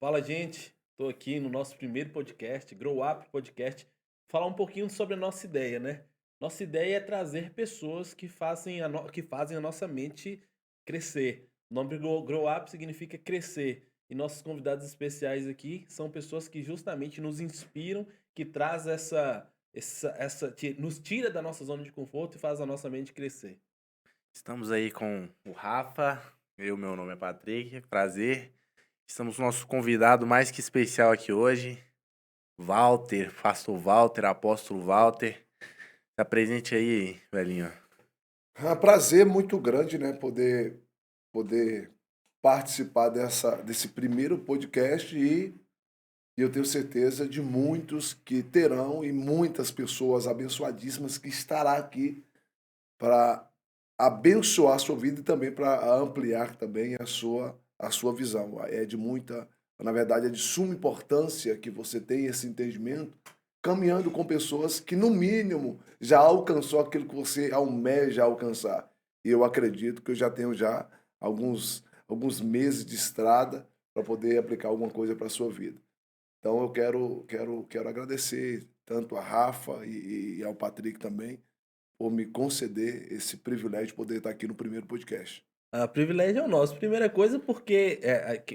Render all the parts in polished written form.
Fala, gente. Estou aqui no nosso primeiro podcast, Grow Up Podcast, falar um pouquinho sobre a nossa ideia, né? Nossa ideia é trazer pessoas que fazem a nossa mente crescer. O nome Grow Up significa crescer. E nossos convidados especiais aqui são pessoas que justamente nos inspiram, que traz nos tira da nossa zona de conforto e faz a nossa mente crescer. Estamos aí com o Rafa, meu nome é Patrick, prazer. Estamos com o nosso convidado mais que especial aqui hoje, Walter, pastor Walter, apóstolo Walter. Tá presente aí, velhinho. É um prazer muito grande, né, poder participar desse primeiro podcast e eu tenho certeza de muitos que terão e muitas pessoas abençoadíssimas que estará aqui para abençoar a sua vida e também para ampliar também a sua visão. É de muita, na verdade, é de suma importância que você tenha esse entendimento, caminhando com pessoas que, no mínimo, já alcançou aquilo que você almeja alcançar. E eu acredito que eu já tenho já alguns meses de estrada para poder aplicar alguma coisa para a sua vida. Então eu quero agradecer tanto a Rafa e ao Patrick também por me conceder esse privilégio de poder estar aqui no primeiro podcast. O privilégio é o nosso. Primeira coisa porque,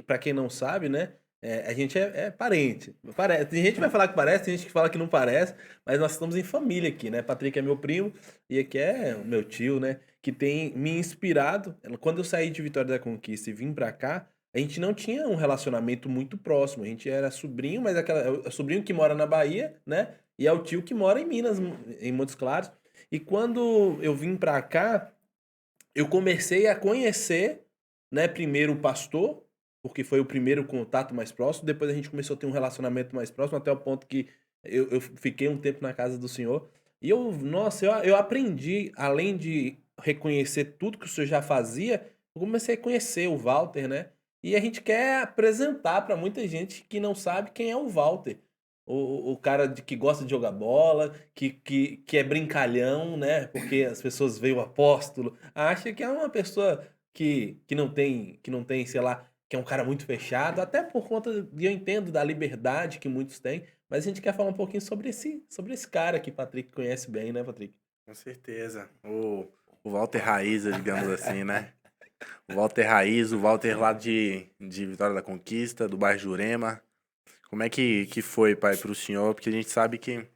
para quem não sabe, né, a gente é parente. Tem gente que vai falar que parece, tem gente que fala que não parece, mas nós estamos em família aqui, né? Patrick é meu primo e aqui é o meu tio, né, que tem me inspirado. Quando eu saí de Vitória da Conquista e vim pra cá, a gente não tinha um relacionamento muito próximo. A gente era sobrinho, mas é o sobrinho que mora na Bahia, né? E é o tio que mora em Minas, em Montes Claros. E quando eu vim pra cá, eu comecei a conhecer, né, primeiro o pastor, porque foi o primeiro contato mais próximo, depois a gente começou a ter um relacionamento mais próximo, até o ponto que eu fiquei um tempo na casa do senhor, e eu aprendi, além de reconhecer tudo que o senhor já fazia, eu comecei a conhecer o Walter, né, e a gente quer apresentar para muita gente que não sabe quem é o Walter. O cara que gosta de jogar bola, que é brincalhão, né? Porque as pessoas veem o apóstolo, acha que é uma pessoa que não tem, sei lá, que é um cara muito fechado, até por conta de eu entendo da liberdade que muitos têm, mas a gente quer falar um pouquinho sobre esse cara que Patrick conhece bem, né, Patrick? Com certeza. O Walter Raiz, digamos assim, né? O Walter Raiz, o Walter lá de Vitória da Conquista, do bairro Jurema. Como é que foi, pai, pro senhor? Porque a gente sabe que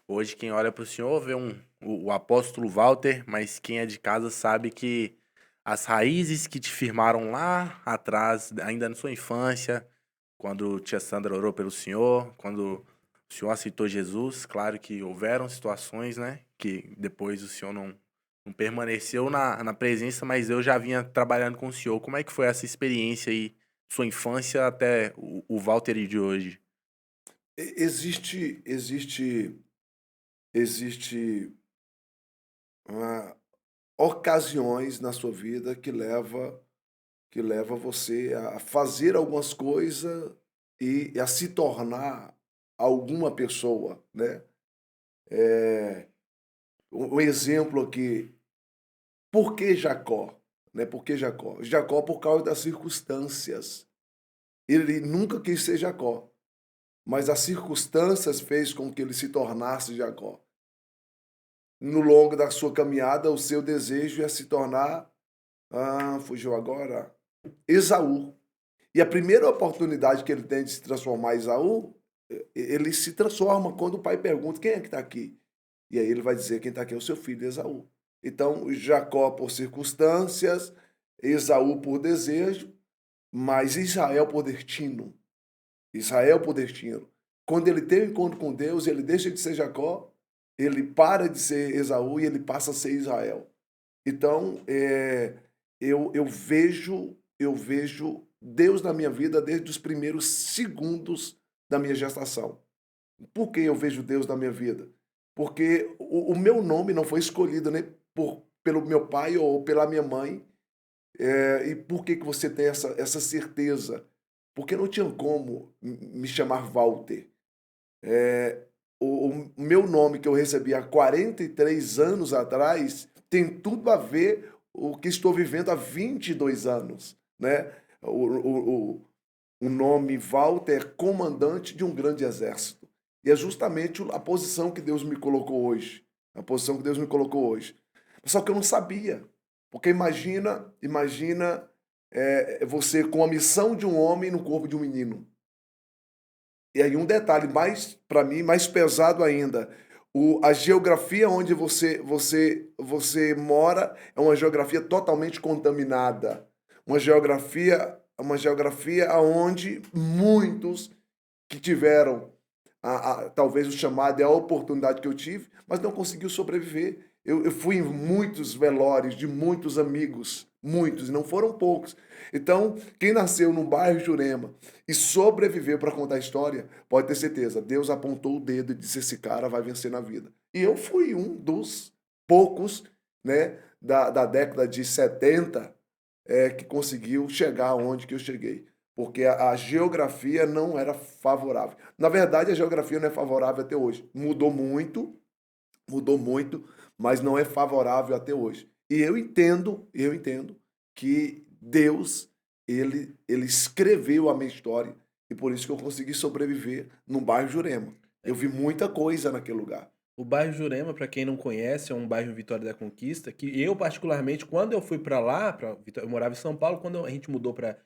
hoje quem olha pro senhor vê o apóstolo Walter, mas quem é de casa sabe que as raízes que te firmaram lá atrás, ainda na sua infância, quando tia Sandra orou pelo senhor, quando o senhor aceitou Jesus, claro que houveram situações, né, que depois o senhor não permaneceu na presença, mas eu já vinha trabalhando com o senhor. Como é que foi essa experiência aí, sua infância até o Walter de hoje? Existe ah, ocasiões na sua vida que leva você a fazer algumas coisas e a se tornar alguma pessoa, né? Um exemplo aqui, por que Jacó? Né? Por que Jacó? Jacó por causa das circunstâncias. Ele nunca quis ser Jacó, mas as circunstâncias fez com que ele se tornasse Jacó. No longo da sua caminhada, o seu desejo é se tornar, fugiu agora, Esaú. E a primeira oportunidade que ele tem de se transformar em Esaú, ele se transforma quando o pai pergunta: quem é que está aqui? E aí ele vai dizer: quem está aqui é o seu filho Esaú. Então, Jacó por circunstâncias, Esaú por desejo, mas Israel por destino. Israel por destino. Quando ele tem um encontro com Deus, ele deixa de ser Jacó, ele para de ser Esaú e ele passa a ser Israel. Então, eu vejo Deus na minha vida desde os primeiros segundos da minha gestação. Por que eu vejo Deus na minha vida? Porque o meu nome não foi escolhido nem pelo meu pai ou pela minha mãe. E por que você tem essa certeza? Porque não tinha como me chamar Walter. O meu nome que eu recebi há 43 anos atrás tem tudo a ver o que estou vivendo há 22 anos, né? O nome Walter é comandante de um grande exército. E é justamente a posição que Deus me colocou hoje. A posição que Deus me colocou hoje. Só que eu não sabia. Porque imagina você com a missão de um homem no corpo de um menino. E aí um detalhe mais, para mim, mais pesado ainda. A geografia onde você mora é uma geografia totalmente contaminada. Uma geografia onde muitos que tiveram talvez o chamado e a oportunidade que eu tive, mas não conseguiu sobreviver. Eu fui em muitos velórios de muitos amigos, muitos, e não foram poucos. Então, quem nasceu no bairro Jurema e sobreviveu para contar a história, pode ter certeza, Deus apontou o dedo e disse: esse cara vai vencer na vida. E eu fui um dos poucos, né, da década de 70 que conseguiu chegar onde que eu cheguei. Porque a geografia não era favorável. Na verdade, a geografia não é favorável até hoje. Mudou muito, mas não é favorável até hoje. E eu entendo que Deus, ele escreveu a minha história e por isso que eu consegui sobreviver no bairro Jurema. Eu vi muita coisa naquele lugar. O bairro Jurema, para quem não conhece, é um bairro em Vitória da Conquista, que eu particularmente, quando eu fui para lá, eu morava em São Paulo, quando a gente mudou para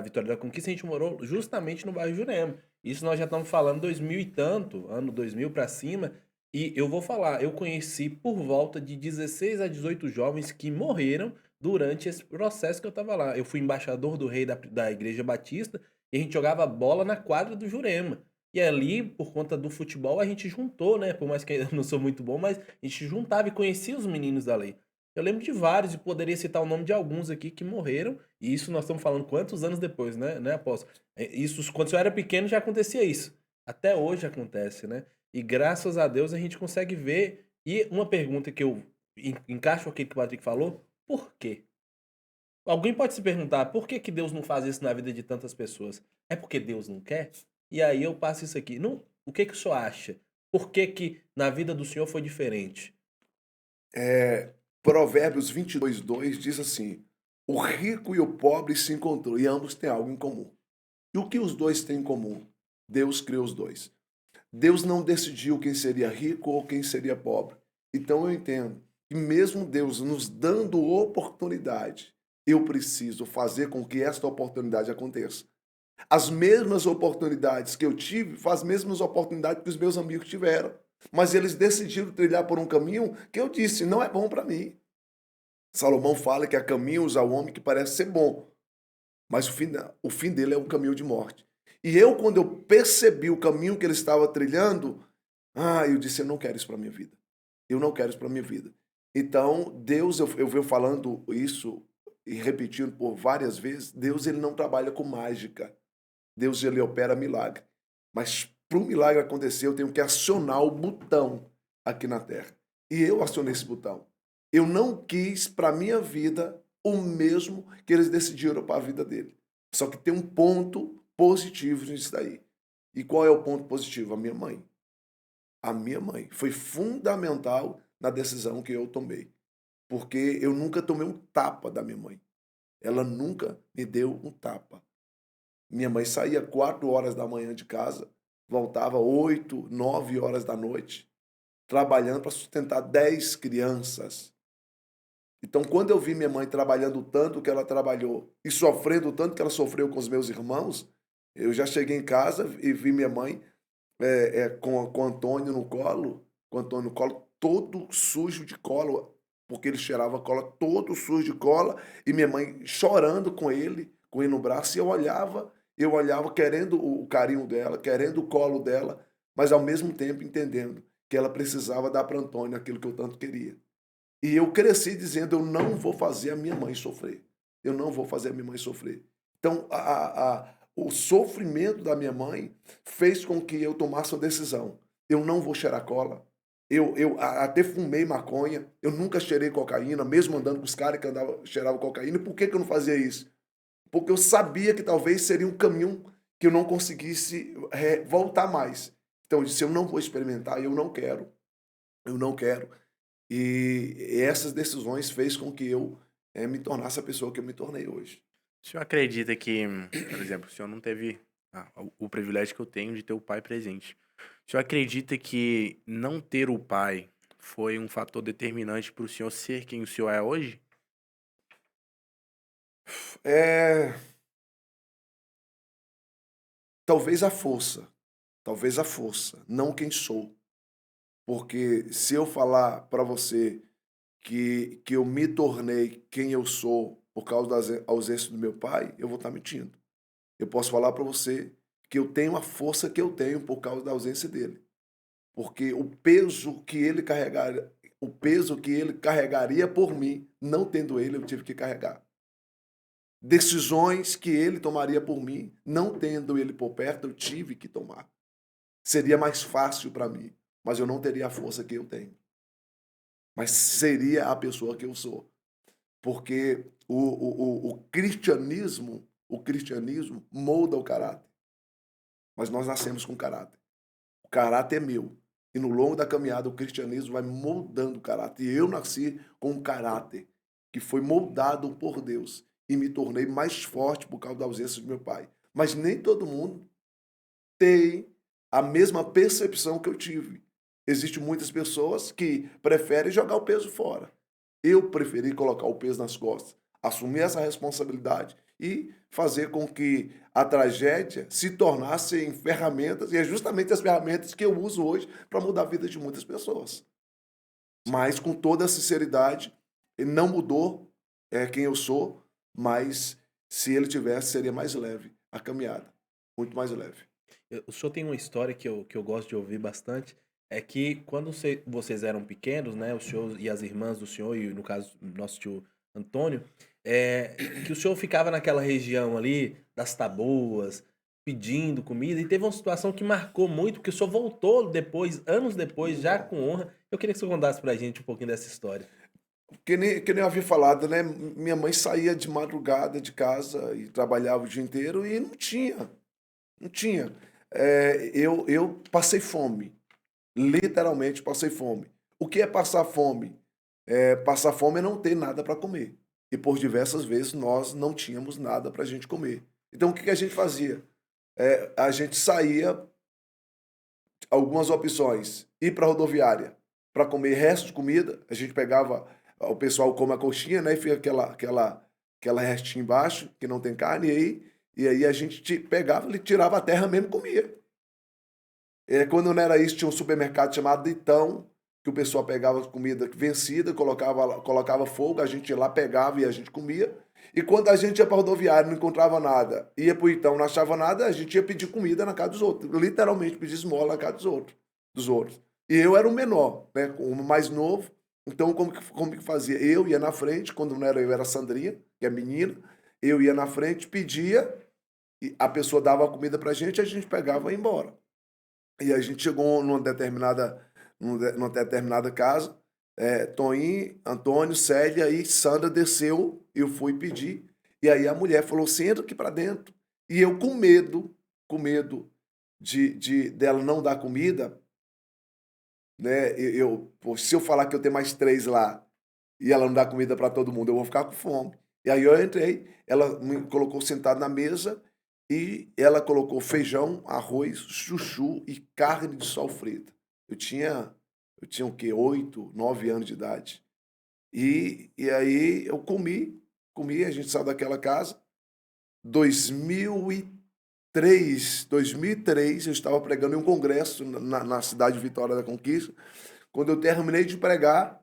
Vitória da Conquista, a gente morou justamente no bairro Jurema. Isso nós já estamos falando 2000 e tanto, ano 2000 para cima, e eu vou falar, eu conheci por volta de 16 a 18 jovens que morreram durante esse processo que eu estava lá. Eu fui embaixador do rei da Igreja Batista e a gente jogava bola na quadra do Jurema. E ali, por conta do futebol, a gente juntou, né? Por mais que eu não sou muito bom, mas a gente juntava e conhecia os meninos dali. Eu lembro de vários e poderia citar o nome de alguns aqui que morreram. E isso nós estamos falando quantos anos depois, né, Apóstolo? Isso, quando eu era pequeno já acontecia isso. Até hoje acontece, né? E graças a Deus a gente consegue ver. E uma pergunta que eu encaixo aqui que o Patrick falou: por quê? Alguém pode se perguntar, por que que Deus não faz isso na vida de tantas pessoas? É porque Deus não quer? E aí eu passo isso aqui. Não, o que que o senhor acha? Por que que na vida do senhor foi diferente? Provérbios 22:2 diz assim: o rico e o pobre se encontrou e ambos têm algo em comum. E o que os dois têm em comum? Deus criou os dois. Deus não decidiu quem seria rico ou quem seria pobre. Então eu entendo que mesmo Deus nos dando oportunidade, eu preciso fazer com que esta oportunidade aconteça. As mesmas oportunidades que eu tive, as mesmas oportunidades que os meus amigos tiveram. Mas eles decidiram trilhar por um caminho que eu disse, não é bom para mim. Salomão fala que há caminhos ao homem que parece ser bom, mas o fim dele é um caminho de morte. E eu, quando eu percebi o caminho que ele estava trilhando, eu disse, eu não quero isso para minha vida. Eu não quero isso para minha vida. Então, Deus, eu venho falando isso e repetindo por várias vezes, Deus ele não trabalha com mágica. Deus ele opera milagre. Mas para o milagre acontecer, eu tenho que acionar o botão aqui na terra. E eu acionei esse botão. Eu não quis para minha vida o mesmo que eles decidiram para a vida dele. Só que tem um ponto positivo nisso daí. E qual é o ponto positivo? A minha mãe. A minha mãe foi fundamental na decisão que eu tomei. Porque eu nunca tomei um tapa da minha mãe. Ela nunca me deu um tapa. Minha mãe saía 4 horas da manhã de casa, voltava 8, 9 horas da noite, trabalhando para sustentar 10 crianças. Então, quando eu vi minha mãe trabalhando o tanto que ela trabalhou e sofrendo o tanto que ela sofreu com os meus irmãos, eu já cheguei em casa e vi minha mãe com o Antônio no colo, todo sujo de cola, porque ele cheirava cola, todo sujo de cola, e minha mãe chorando com ele no braço, e eu olhava querendo o carinho dela, querendo o colo dela, mas ao mesmo tempo entendendo que ela precisava dar para Antônio aquilo que eu tanto queria. E eu cresci dizendo, eu não vou fazer a minha mãe sofrer. Eu não vou fazer a minha mãe sofrer. Então, o sofrimento da minha mãe fez com que eu tomasse uma decisão. Eu não vou cheirar cola. Eu até fumei maconha. Eu nunca cheirei cocaína, mesmo andando com os caras que cheiravam cocaína. Por que eu não fazia isso? Porque eu sabia que talvez seria um caminho que eu não conseguisse voltar mais. Então, eu disse, eu não vou experimentar, eu não quero. Eu não quero. E essas decisões fez com que eu me tornasse a pessoa que eu me tornei hoje. O senhor acredita que, por exemplo, o senhor não teve o privilégio que eu tenho de ter o pai presente. O senhor acredita que não ter o pai foi um fator determinante para o senhor ser quem o senhor é hoje? É, talvez a força, não quem sou. Porque se eu falar para você que eu me tornei quem eu sou por causa da ausência do meu pai, eu vou estar mentindo. Eu posso falar para você que eu tenho a força que eu tenho por causa da ausência dele. Porque o peso que ele carregaria por mim, não tendo ele, eu tive que carregar. Decisões que ele tomaria por mim, não tendo ele por perto, eu tive que tomar. Seria mais fácil para mim, mas eu não teria a força que eu tenho. Mas seria a pessoa que eu sou. Porque o cristianismo molda o caráter. Mas nós nascemos com caráter. O caráter é meu. E no longo da caminhada, o cristianismo vai moldando o caráter. E eu nasci com um caráter que foi moldado por Deus. E me tornei mais forte por causa da ausência do meu pai. Mas nem todo mundo tem a mesma percepção que eu tive. Existem muitas pessoas que preferem jogar o peso fora. Eu preferi colocar o peso nas costas, assumir essa responsabilidade e fazer com que a tragédia se tornasse em ferramentas, e é justamente as ferramentas que eu uso hoje para mudar a vida de muitas pessoas. Mas com toda a sinceridade, ele não mudou quem eu sou, mas se ele tivesse, seria mais leve a caminhada, muito mais leve. O senhor tem uma história que eu gosto de ouvir bastante, é que quando vocês eram pequenos, né, o senhor e as irmãs do senhor, e no caso, nosso tio Antônio, que o senhor ficava naquela região ali, das Taboas, pedindo comida, e teve uma situação que marcou muito, porque o senhor voltou depois, anos depois, já com honra. Eu queria que o senhor contasse pra gente um pouquinho dessa história. Que nem eu havia falado, né? Minha mãe saía de madrugada de casa e trabalhava o dia inteiro e não tinha. Não tinha. Eu passei fome. Literalmente passei fome. O que é passar fome? Passar fome é não ter nada para comer. E por diversas vezes nós não tínhamos nada para a gente comer. Então o que a gente fazia? A gente saía, algumas opções, ir para a rodoviária para comer resto de comida. A gente pegava, o pessoal come a coxinha, né? E fica aquela restinha embaixo, que não tem carne, e aí a gente pegava, ele tirava a terra mesmo e comia. Quando não era isso, tinha um supermercado chamado Ditão, que o pessoal pegava comida vencida, colocava fogo, a gente ia lá, pegava e a gente comia. E quando a gente ia para a rodoviária, não encontrava nada, ia para o Itão, não achava nada, a gente ia pedir comida na casa dos outros. Literalmente, pedir esmola na casa dos outros. E eu era o menor, né, o mais novo. Então, como que fazia? Eu ia na frente, quando não era eu, era a Sandrinha, que é menina. Eu ia na frente, pedia, e a pessoa dava a comida para a gente pegava e ia embora. E a gente chegou numa determinada casa, Toinho, Antônio, Célia e Sandra desceu, eu fui pedir, e aí a mulher falou, senta aqui para dentro. E eu com medo dela não dar comida, né? Pô, se eu falar que eu tenho mais 3 lá e ela não dá comida para todo mundo, eu vou ficar com fome. E aí eu entrei, ela me colocou sentado na mesa e ela colocou feijão, arroz, chuchu e carne de sol frita. Eu tinha o quê? 8, 9 anos de idade. E aí eu comi, a gente saiu daquela casa. 2003, eu estava pregando em um congresso na cidade de Vitória da Conquista. Quando eu terminei de pregar,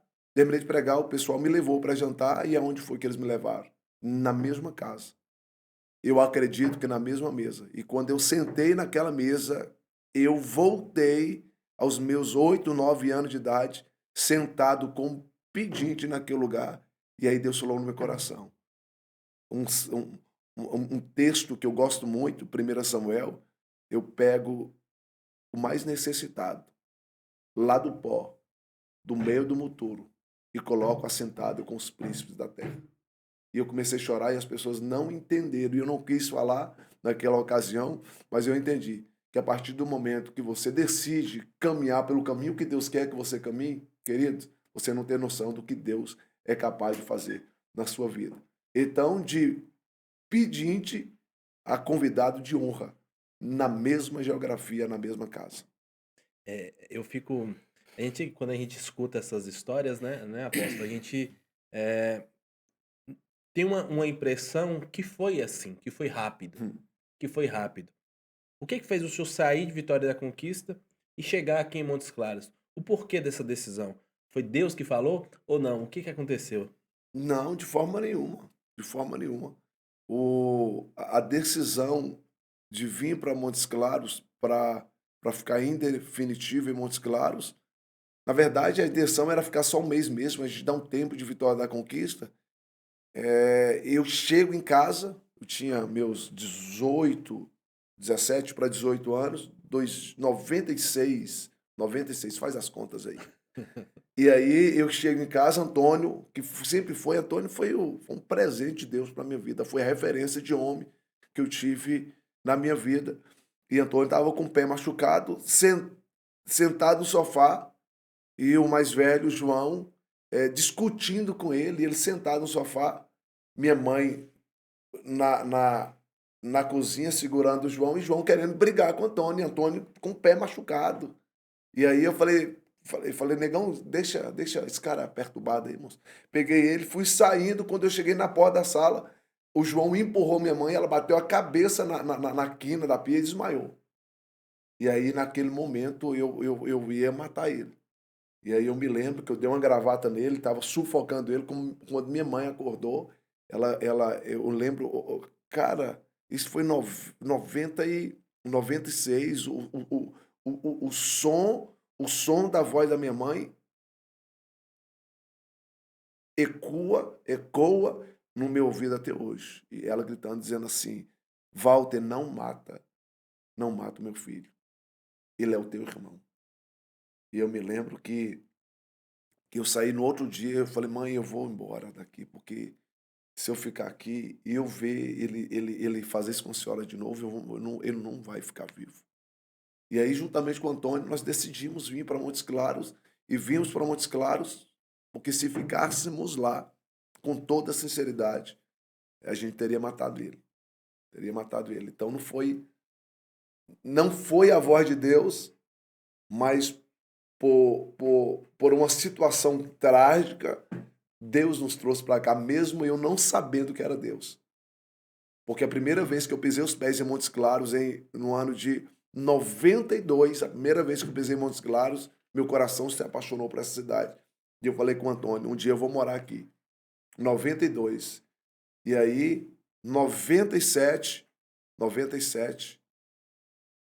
o pessoal me levou para jantar, e aonde foi que eles me levaram? Na mesma casa. Eu acredito que na mesma mesa. E quando eu sentei naquela mesa, eu voltei aos meus 8, 9 anos de idade, sentado com pedinte naquele lugar. E aí Deus falou no meu coração. Um, um texto que eu gosto muito, 1 Samuel, eu pego o mais necessitado, lá do pó, do meio do monturo, e coloco assentado com os príncipes da terra. E eu comecei a chorar e as pessoas não entenderam. E eu não quis falar naquela ocasião, mas eu entendi que a partir do momento que você decide caminhar pelo caminho que Deus quer que você caminhe, querido, você não tem noção do que Deus é capaz de fazer na sua vida. Então, de pedinte a convidado de honra, na mesma geografia, na mesma casa. Eu fico. Quando a gente escuta essas histórias, né, apóstolo, a gente é, tem uma impressão que foi assim, que foi rápido. Hum. Que foi rápido. O que fez o senhor sair de Vitória da Conquista e chegar aqui em Montes Claros? O porquê dessa decisão? Foi Deus que falou ou não? O que aconteceu? Não, de forma nenhuma, de forma nenhuma. A decisão de vir para Montes Claros para ficar em definitivo em Montes Claros, na verdade, a intenção era ficar só um mês mesmo, a gente dá um tempo de Vitória da Conquista. Eu chego em casa, eu tinha meus 17 para 18 anos, 96, faz as contas aí. E aí eu chego em casa, Antônio, que sempre foi, Antônio foi um presente de Deus para minha vida, foi a referência de homem que eu tive na minha vida. E Antônio estava com o pé machucado, sentado no sofá, e o mais velho, João, discutindo com ele sentado no sofá, minha mãe na cozinha segurando o João, e João querendo brigar com o Antônio, e Antônio com o pé machucado. E aí eu falei, negão, deixa esse cara perturbado aí, moço. Peguei ele, fui saindo, quando eu cheguei na porta da sala, o João empurrou minha mãe, ela bateu a cabeça na quina da pia e desmaiou. E aí, naquele momento, eu ia matar ele. E aí eu me lembro que eu dei uma gravata nele, estava sufocando ele, quando minha mãe acordou, eu lembro, cara, isso foi 96, o som da voz da minha mãe ecoa no meu ouvido até hoje. E ela gritando, dizendo assim, Walter, não mata o meu filho, ele é o teu irmão. E eu me lembro que eu saí no outro dia, eu falei, mãe, eu vou embora daqui, porque se eu ficar aqui e eu ver ele fazer isso com a senhora de novo, ele não vai ficar vivo. E aí, juntamente com o Antônio, nós decidimos vir para Montes Claros, e vimos para Montes Claros, porque se ficássemos lá, com toda sinceridade, a gente teria matado ele. Então não foi a voz de Deus, mas por uma situação trágica, Deus nos trouxe para cá, mesmo eu não sabendo que era Deus. Porque a primeira vez que eu pisei os pés em Montes Claros, no ano de 92, a primeira vez que eu pisei em Montes Claros, meu coração se apaixonou por essa cidade. E eu falei com o Antônio, um dia eu vou morar aqui. 92. E aí, 97,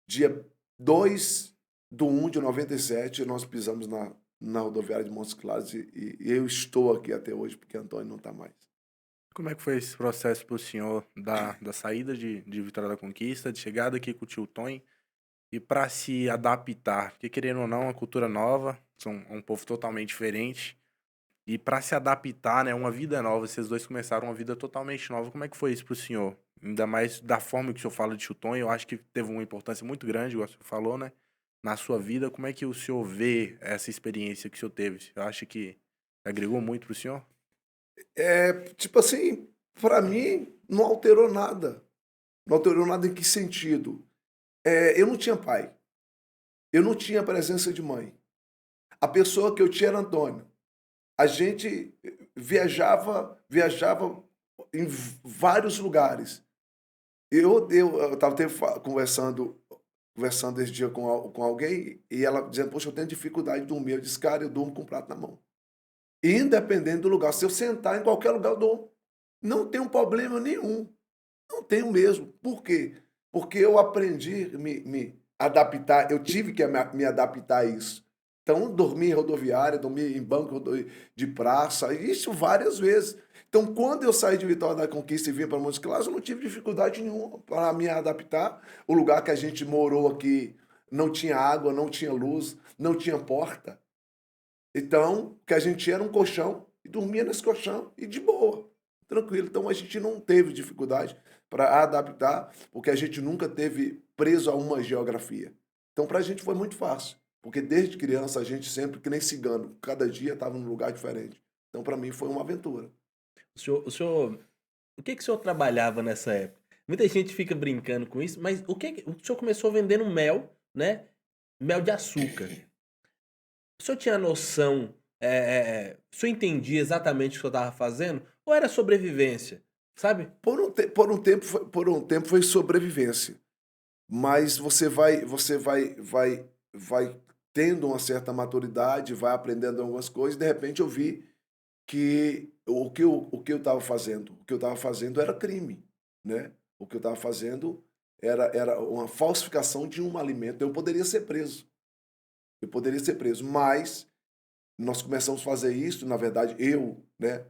dia 2/1 de 97, nós pisamos na rodoviária de Montes Claros e eu estou aqui até hoje, porque Antônio não está mais. Como é que foi esse processo para o senhor da saída de Vitória da Conquista, de chegada aqui com o tio Tonho e para se adaptar? Porque, querendo ou não, é uma cultura nova, são um povo totalmente diferente. E para se adaptar, né, uma vida nova, vocês dois começaram uma vida totalmente nova. Como é que foi isso para o senhor? Ainda mais da forma que o senhor fala de tio Tonho, eu acho que teve uma importância muito grande, igual o senhor falou, né? Na sua vida, como é que o senhor vê essa experiência que o senhor teve? Eu acho que agregou muito para o senhor? Tipo assim, para mim, não alterou nada. Não alterou nada em que sentido? Eu não tinha pai. Eu não tinha presença de mãe. A pessoa que eu tinha era Antônio. A gente viajava em vários lugares. Eu estava conversando esse dia com alguém e ela dizendo, poxa, eu tenho dificuldade de dormir. Eu disse, cara, eu durmo com o prato na mão. Independente do lugar. Se eu sentar em qualquer lugar, eu durmo. Não tenho problema nenhum. Não tenho mesmo. Por quê? Porque eu aprendi a me adaptar, eu tive que me adaptar a isso. Então, dormi em rodoviária, dormi em banco de praça, isso várias vezes. Então, quando eu saí de Vitória da Conquista e vim para Montes Claros, eu não tive dificuldade nenhuma para me adaptar. O lugar que a gente morou aqui não tinha água, não tinha luz, não tinha porta. Então, o que a gente tinha era um colchão e dormia nesse colchão e de boa, tranquilo. Então, a gente não teve dificuldade para adaptar, porque a gente nunca teve preso a uma geografia. Então, para a gente foi muito fácil, porque desde criança a gente sempre, que nem cigano, cada dia estava num lugar diferente. Então, para mim, foi uma aventura. O senhor o que que o senhor trabalhava nessa época? Muita gente fica brincando com isso, mas o senhor começou vendendo mel, né? Mel de açúcar. O senhor tinha noção, o senhor entendia exatamente o que o senhor estava fazendo? Ou era sobrevivência, sabe? Por um tempo foi sobrevivência, mas vai tendo uma certa maturidade, vai aprendendo algumas coisas, de repente eu vi que o que eu estava fazendo, era crime, né? O que eu estava fazendo era uma falsificação de um alimento. Eu poderia ser preso, mas nós começamos a fazer isso, na verdade, eu, né?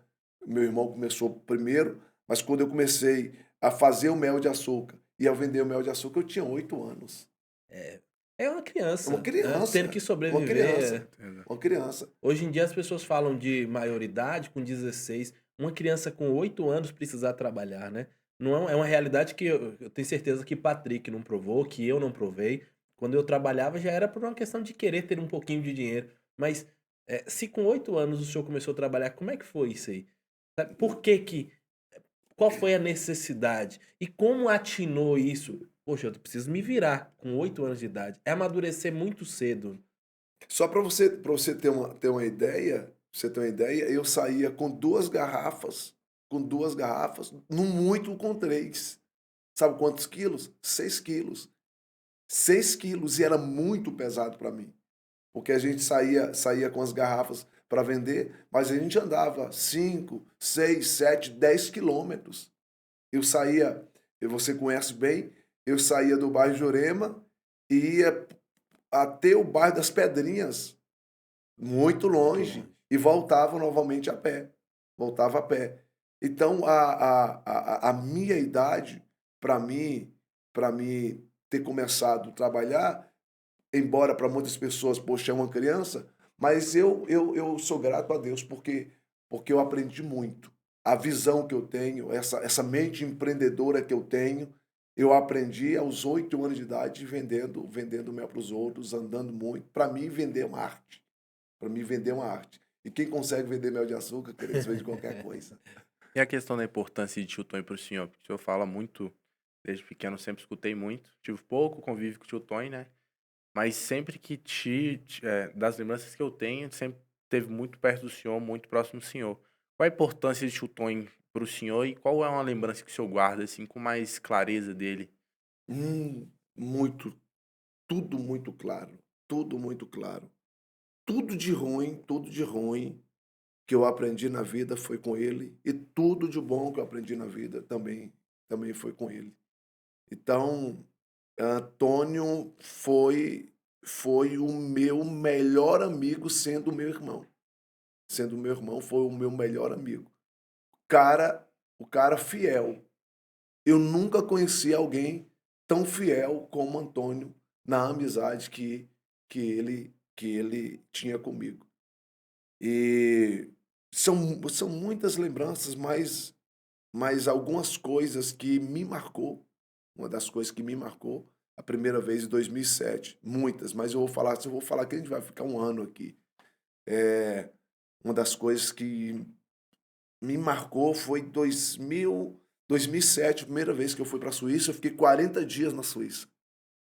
Meu irmão começou primeiro, mas quando eu comecei a fazer o mel de açúcar e a vender o mel de açúcar, eu tinha 8 anos. É, é uma Uma criança, né? Tendo criança, que uma criança, sobreviver. Entendeu? uma criança. Hoje em dia as pessoas falam de maioridade com 16. Uma criança com 8 anos precisar trabalhar, né? Não é uma realidade que eu tenho certeza que Patrick não provou, que eu não provei. Quando eu trabalhava já era por uma questão de querer ter um pouquinho de dinheiro. Mas se com 8 anos o senhor começou a trabalhar, como é que foi isso aí? Sabe, por que que... Qual foi a necessidade? E como atinou isso? Poxa, eu preciso me virar com 8 anos de idade. É amadurecer muito cedo. Só para você ter uma ideia, eu saía com duas garrafas, no muito com três. Sabe quantos quilos? 6 quilos. 6 quilos, e era muito pesado para mim, porque a gente saía com as garrafas para vender, mas a gente andava 5, 6, 7, 10 quilômetros. Eu saía, e você conhece bem, eu saía do bairro Jurema e ia até o bairro das Pedrinhas, muito Muito longe, longe. e voltava novamente a pé. Voltava a pé. Então, a minha idade, para mim ter começado a trabalhar, embora para muitas pessoas, poxa, é uma criança, mas eu sou grato a Deus porque eu aprendi muito. A visão que eu tenho, essa mente empreendedora que eu tenho, eu aprendi aos 8 anos de idade vendendo mel para os outros, andando muito. Para mim, vender é uma arte. Para mim, vender é uma arte. E quem consegue vender mel de açúcar, queridos, vende qualquer coisa. E a questão da importância de tio Tonho para o senhor? Porque o senhor fala muito, desde pequeno sempre escutei muito. Tive pouco convívio com o tio Tonho, né? Mas sempre que das lembranças que eu tenho, sempre teve muito perto do senhor, muito próximo do senhor. Qual a importância de tio Tonho para o senhor e qual é uma lembrança que o senhor guarda, assim, com mais clareza dele? Muito, tudo muito claro. Tudo muito claro. Tudo de ruim que eu aprendi na vida foi com ele, e tudo de bom que eu aprendi na vida também foi com ele. Então, Antônio foi o meu melhor amigo, sendo meu irmão, foi o meu melhor amigo. Cara, o cara fiel. Eu nunca conheci alguém tão fiel como Antônio na amizade que ele tinha comigo. E são muitas lembranças, mas algumas coisas que me marcou. Uma das coisas que me marcou, a primeira vez em 2007, muitas, mas se eu vou falar que a gente vai ficar um ano aqui. Uma das coisas que me marcou foi 2007, a primeira vez que eu fui para a Suíça. Eu fiquei 40 dias na Suíça.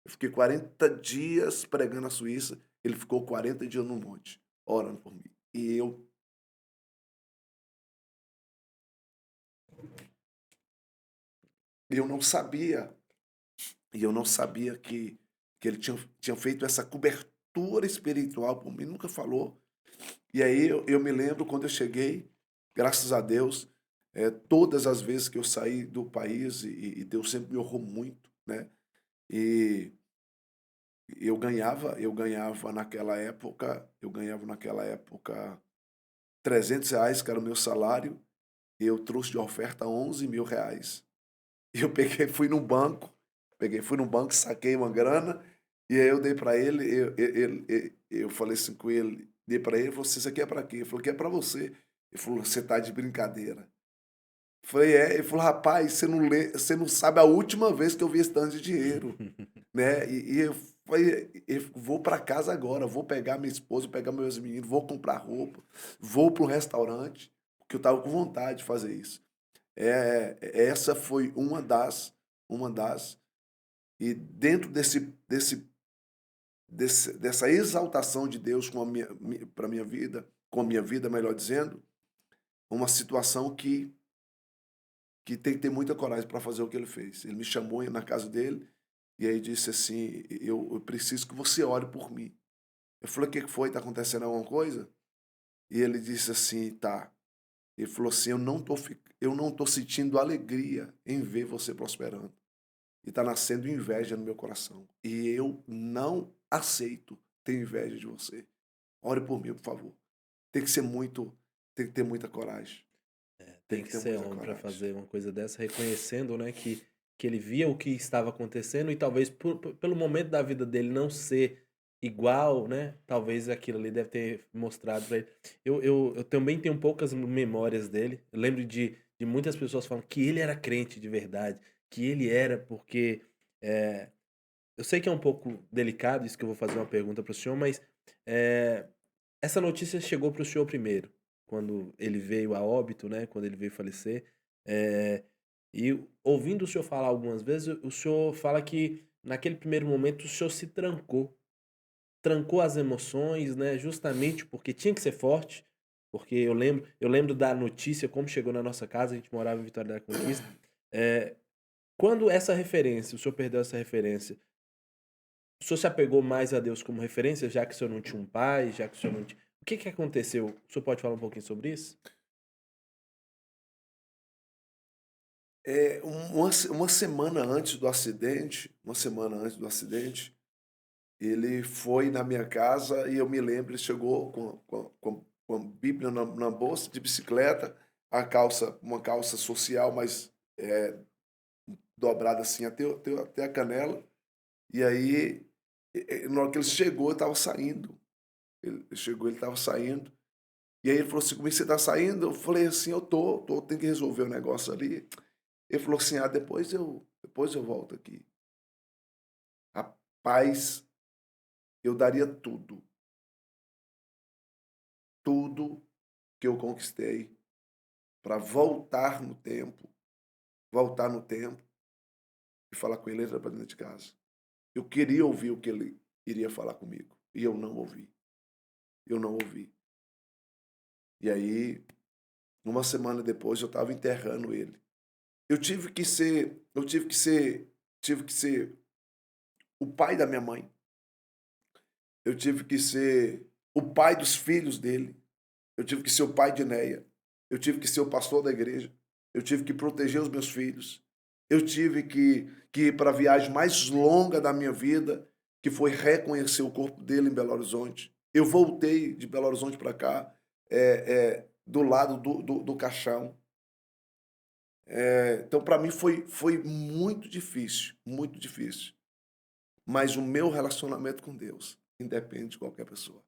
Eu fiquei 40 dias pregando na Suíça. Ele ficou 40 dias no monte, orando por mim. Eu não sabia, que ele tinha feito essa cobertura espiritual por mim, nunca falou. E aí eu me lembro quando eu cheguei, graças a Deus, todas as vezes que eu saí do país, e Deus sempre me honrou muito, né? E eu ganhava naquela época R$ 300, que era o meu salário, e eu trouxe de oferta R$ 11.000. E eu fui no banco, saquei uma grana, e aí eu dei para ele, eu falei assim com ele, dei para ele, ele falou assim: "Isso aqui é para quê?" Eu falei: "Que é para você." Ele falou: "Você tá de brincadeira." Eu falei: "É." Ele falou: "Rapaz, você não sabe a última vez que eu vi esse tanto de dinheiro." Né? E eu falei: "Eu vou para casa agora, vou pegar minha esposa, pegar meus meninos, vou comprar roupa, vou para um restaurante", porque eu estava com vontade de fazer isso. Essa foi uma das, e dentro dessa exaltação de Deus para minha vida, com a minha vida, melhor dizendo, uma situação que tem que ter muita coragem para fazer o que ele fez. Ele me chamou na casa dele e aí disse assim: eu preciso que você ore por mim. Eu falei: o que foi? Está acontecendo alguma coisa? E ele disse assim: tá. Ele falou assim: eu não tô sentindo alegria em ver você prosperando. E está nascendo inveja no meu coração. E eu não aceito ter inveja de você. Ore por mim, por favor. Tem que ser muito, tem que ter muita coragem. Tem Tem que que ter ser muita homem para coragem. fazer uma coisa dessa, reconhecendo, né, que ele via o que estava acontecendo e talvez pelo momento da vida dele não ser igual, né, talvez aquilo ali deve ter mostrado para ele. Eu também tenho poucas memórias dele. Eu lembro de muitas pessoas falando que ele era crente de verdade, que ele era porque eh, eu sei que é um pouco delicado isso que eu vou fazer uma pergunta para o senhor, mas eh, essa notícia chegou para o senhor primeiro, quando ele veio a óbito, né, quando ele veio falecer, eh, e ouvindo o senhor falar algumas vezes, o senhor fala que naquele primeiro momento o senhor se trancou as emoções, né, justamente porque tinha que ser forte, porque eu lembro da notícia, como chegou na nossa casa, a gente morava em Vitória da Conquista, eh, quando essa referência, o senhor perdeu essa referência, o senhor se apegou mais a Deus como referência, já que o senhor não tinha um pai, já que o senhor não tinha. O que que aconteceu? O senhor pode falar um pouquinho sobre isso? Uma semana antes do acidente, ele foi na minha casa e eu me lembro, ele chegou com a Bíblia na bolsa, de bicicleta, uma calça social, mas dobrada assim até a canela. E aí, na hora que ele chegou, eu estava saindo. Ele chegou, ele estava saindo. E aí ele falou assim: como é que você está saindo? Eu falei assim: eu tenho que resolver o negócio ali. Ele falou assim: ah, depois eu volto aqui. Rapaz, eu daria tudo que eu conquistei para voltar no tempo e falar com ele, entra para dentro de casa. Eu queria ouvir o que ele iria falar comigo e eu não ouvi. Eu não ouvi. E aí, uma semana depois, eu estava enterrando ele. Tive que ser o pai da minha mãe. Eu tive que ser o pai dos filhos dele. Eu tive que ser o pai de Neia. Eu tive que ser o pastor da igreja. Eu tive que proteger os meus filhos. Eu tive que ir para a viagem mais longa da minha vida, que foi reconhecer o corpo dele em Belo Horizonte. Eu voltei de Belo Horizonte para cá, do lado do caixão. Então, para mim, foi muito difícil, muito difícil. Mas o meu relacionamento com Deus independe de qualquer pessoa.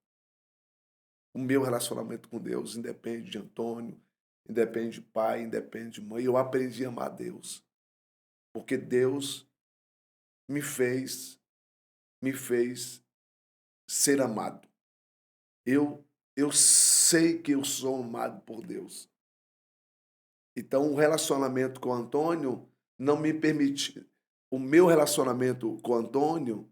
O meu relacionamento com Deus independe de Antônio, independe de pai, independe de mãe. Eu aprendi a amar Deus, porque Deus me fez, me fez ser amado. Eu, eu sei que eu sou amado por Deus. Então, o relacionamento com Antônio não me permite. O meu relacionamento com Antônio,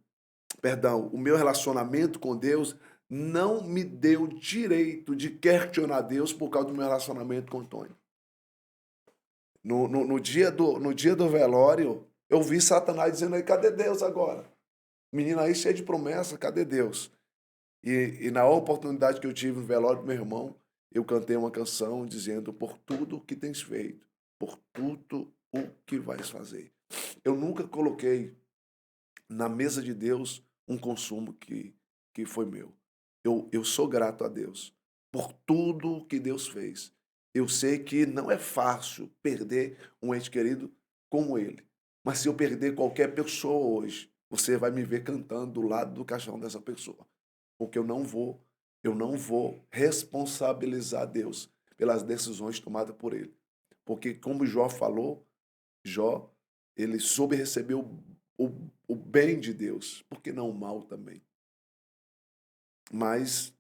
perdão, o meu relacionamento com Deus não me deu direito de questionar Deus por causa do meu relacionamento com Antônio. No dia do velório, eu vi Satanás dizendo aí, cadê Deus agora? Menino aí cheio de promessa, cadê Deus? E na oportunidade que eu tive no velório do meu irmão, eu cantei uma canção dizendo, por tudo que tens feito, por tudo o que vais fazer. Eu nunca coloquei na mesa de Deus um consumo que foi meu. Eu sou grato a Deus por tudo que Deus fez. Eu sei que não é fácil perder um ente querido como ele. Mas se eu perder qualquer pessoa hoje, você vai me ver cantando do lado do caixão dessa pessoa. Porque eu não vou responsabilizar Deus pelas decisões tomadas por ele. Porque como Jó falou, Jó, ele soube receber o bem de Deus, porque não o mal também. Mas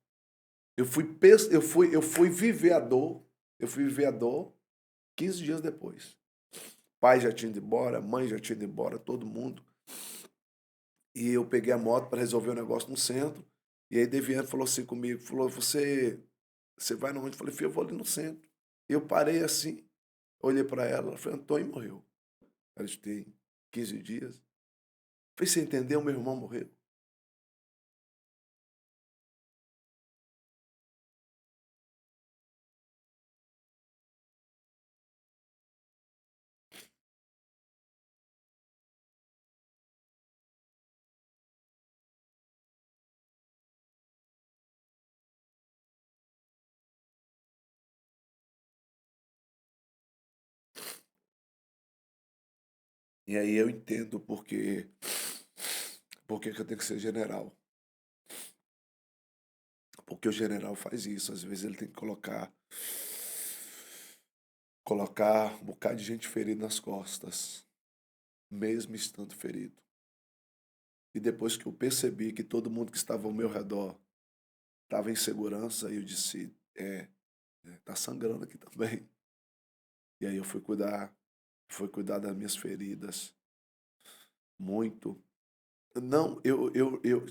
eu fui viver a dor, 15 dias depois. Pai já tinha ido embora, mãe já tinha ido embora, todo mundo. E eu peguei a moto para resolver o negócio no centro. E aí Deviane falou assim comigo, falou, você vai onde? Eu falei, filho, eu vou ali no centro. Eu parei assim, olhei para ela, ela falou, Antônio morreu. Ela disse, tem 15 dias. Eu falei, você entendeu? Meu irmão morreu. E aí eu entendo porque que eu tenho que ser general. Porque o general faz isso. Às vezes ele tem que colocar um bocado de gente ferida nas costas, mesmo estando ferido. E depois que eu percebi que todo mundo que estava ao meu redor estava em segurança, eu disse, tá sangrando aqui também. E aí eu fui cuidar das minhas feridas, muito. Não,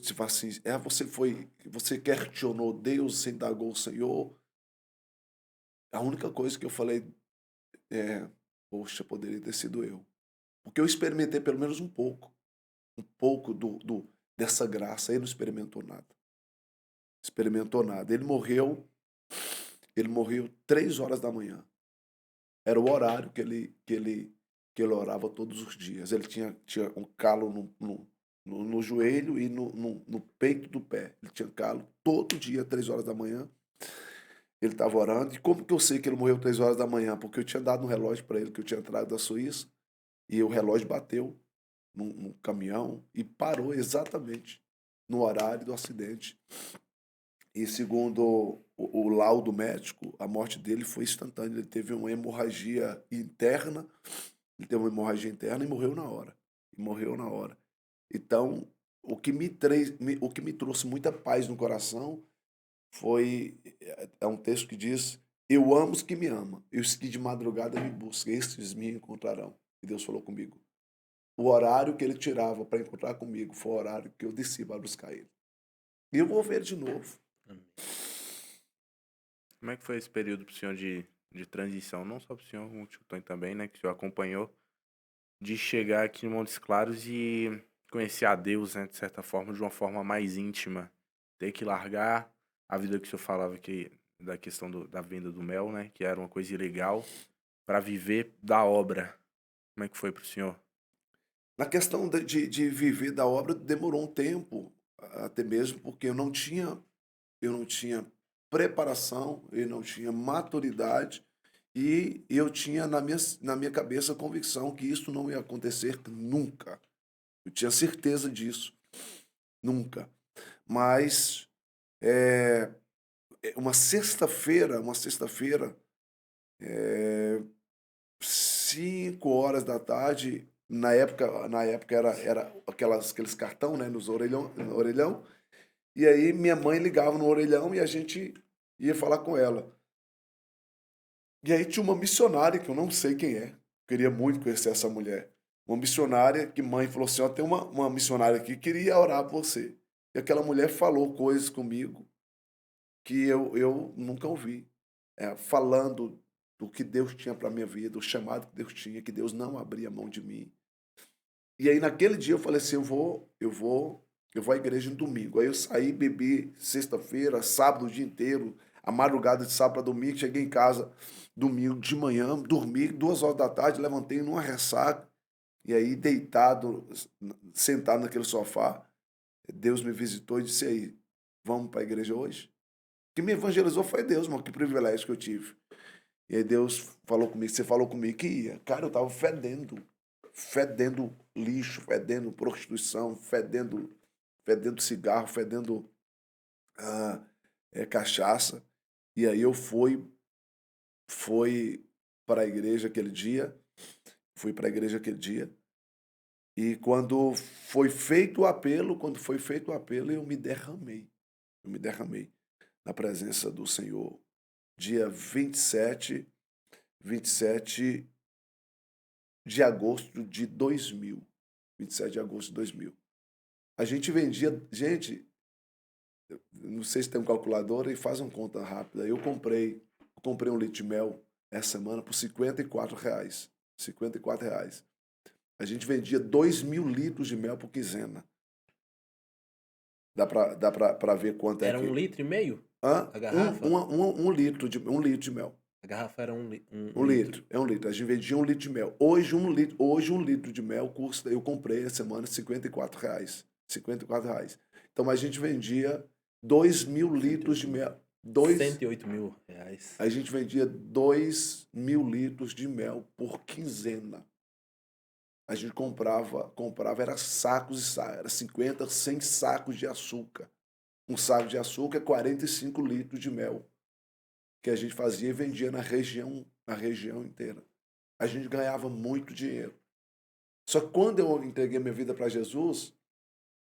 se fala assim, você questionou Deus, você indagou o Senhor. A única coisa que eu falei é, poxa, poderia ter sido eu. Porque eu experimentei pelo menos um pouco dessa graça. Ele não experimentou nada. Experimentou nada. Ele morreu 3 horas da manhã. Era o horário que ele orava todos os dias. Ele tinha um calo no joelho e no peito do pé. Ele tinha calo todo dia, 3 horas da manhã. Ele estava orando. E como que eu sei que ele morreu 3 horas da manhã? Porque eu tinha dado um relógio para ele que eu tinha trago da Suíça. E o relógio bateu num caminhão e parou exatamente no horário do acidente. E segundo o laudo médico, a morte dele foi instantânea. Ele teve uma hemorragia interna, e morreu na hora. E morreu na hora. Então, o que me trouxe muita paz no coração é um texto que diz, eu amo os que me amam, e os que de madrugada me buscam, estes me encontrarão. E Deus falou comigo. O horário que ele tirava para encontrar comigo foi o horário que eu desci para buscar ele. E eu vou ver ele de novo. Como é que foi esse período pro senhor de transição? Não só pro senhor, como o tio Tony também, né? Que o senhor acompanhou. De chegar aqui em Montes Claros e conhecer a Deus, né? De certa forma, de uma forma mais íntima. Ter que largar a vida que o senhor falava que da questão da venda do mel, né? Que era uma coisa ilegal. Para viver da obra. Como é que foi pro senhor? Na questão de viver da obra, demorou um tempo, até mesmo porque eu não tinha preparação, eu não tinha maturidade e eu tinha na minha cabeça a convicção que isso não ia acontecer nunca. Eu tinha certeza disso, nunca. Mas uma sexta-feira, 5 horas da tarde, na época era aqueles cartão, né, no orelhão, e aí minha mãe ligava no orelhão e a gente ia falar com ela. E aí tinha uma missionária, que eu não sei quem é, queria muito conhecer essa mulher. Uma missionária que mãe falou assim, ó, tem uma missionária aqui que queria orar por você. E aquela mulher falou coisas comigo que eu nunca ouvi. Falando do que Deus tinha para minha vida, o chamado que Deus tinha, que Deus não abria mão de mim. E aí naquele dia eu falei assim, eu vou à igreja no domingo. Aí eu saí, bebi sexta-feira, sábado o dia inteiro, a madrugada de sábado para domingo, cheguei em casa domingo de manhã, dormi 2 horas da tarde, levantei numa ressaca, e aí deitado, sentado naquele sofá, Deus me visitou e disse aí, vamos para a igreja hoje? Quem me evangelizou foi Deus, mano, que privilégio que eu tive. E aí Deus falou comigo, você falou comigo que ia. Cara, eu tava fedendo lixo, fedendo prostituição, fedendo cigarro, fedendo cachaça. E aí eu fui para a igreja aquele dia, e quando foi feito o apelo, eu me derramei na presença do Senhor. Dia 27 de agosto de 2000. 27 de agosto de 2000. A gente vendia... Gente, não sei se tem um calculador e faz uma conta rápida. Eu comprei 1 litro de mel essa semana por R$ 54. R$ 54. A gente vendia 2.000 litros de mel por quinzena. Dá pra ver quanto é Era que... 1,5 litro? Hã? A garrafa? Um litro de mel. A garrafa era um Um litro. litro. É 1 litro. A gente vendia 1 litro de mel. Hoje um litro de mel custa, eu comprei essa semana, R$ 54. R$ 54. Então a gente vendia 2.000 litros de mel. 108 mil reais. A gente vendia 2.000 litros de mel por quinzena. A gente comprava, era sacos e sacos, era 50, 100 sacos de açúcar. Um saco de açúcar é 45 litros de mel, que a gente fazia e vendia na região inteira. A gente ganhava muito dinheiro. Só que quando eu entreguei minha vida para Jesus,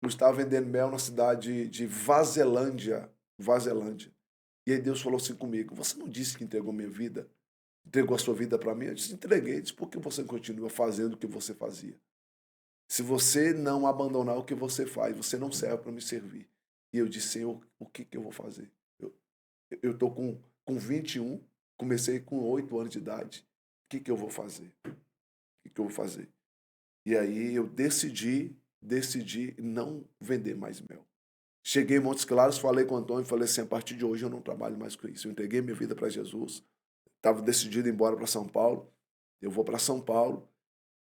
eu estava vendendo mel na cidade de Vazelândia. E aí Deus falou assim comigo: você não disse que entregou minha vida? Entregou a sua vida para mim? Eu disse: entreguei. Ele disse: por que você continua fazendo o que você fazia? Se você não abandonar o que você faz, você não serve para me servir. E eu disse: Senhor, o que eu vou fazer? Eu estou com 21, comecei com 8 anos de idade. O que eu vou fazer? O que eu vou fazer? E aí eu decidi não vender mais mel. Cheguei em Montes Claros, falei com o Antônio, falei assim: a partir de hoje eu não trabalho mais com isso. Eu entreguei minha vida para Jesus. Estava decidido a ir embora para São Paulo. Eu vou para São Paulo.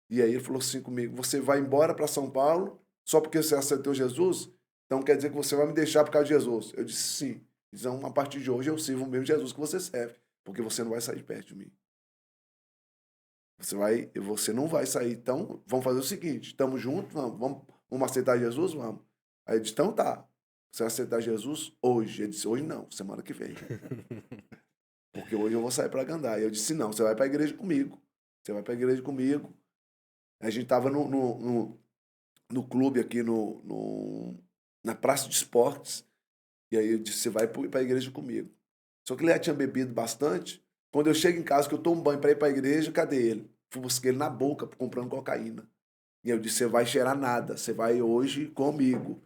E aí ele falou assim comigo: você vai embora para São Paulo só porque você aceitou Jesus? Então quer dizer que você vai me deixar por causa de Jesus? Eu disse: sim. Então, a partir de hoje eu sirvo o mesmo Jesus que você serve, porque você não vai sair perto de mim. Você não vai sair. Então, vamos fazer o seguinte: estamos juntos, vamos aceitar Jesus? Vamos. Aí ele disse: então tá. Você vai aceitar Jesus hoje? Ele disse: hoje não, semana que vem. Porque hoje eu vou sair para Gandaia. Eu disse: não, você vai para a igreja comigo. Você vai para a igreja comigo. A gente estava no clube aqui na Praça de Esportes. E aí eu disse: você vai para a igreja comigo. Só que ele já tinha bebido bastante. Quando eu chego em casa, que eu tomo banho para ir para a igreja, cadê ele? Fui buscar ele na boca, comprando cocaína. E eu disse: você vai cheirar nada, você vai hoje comigo.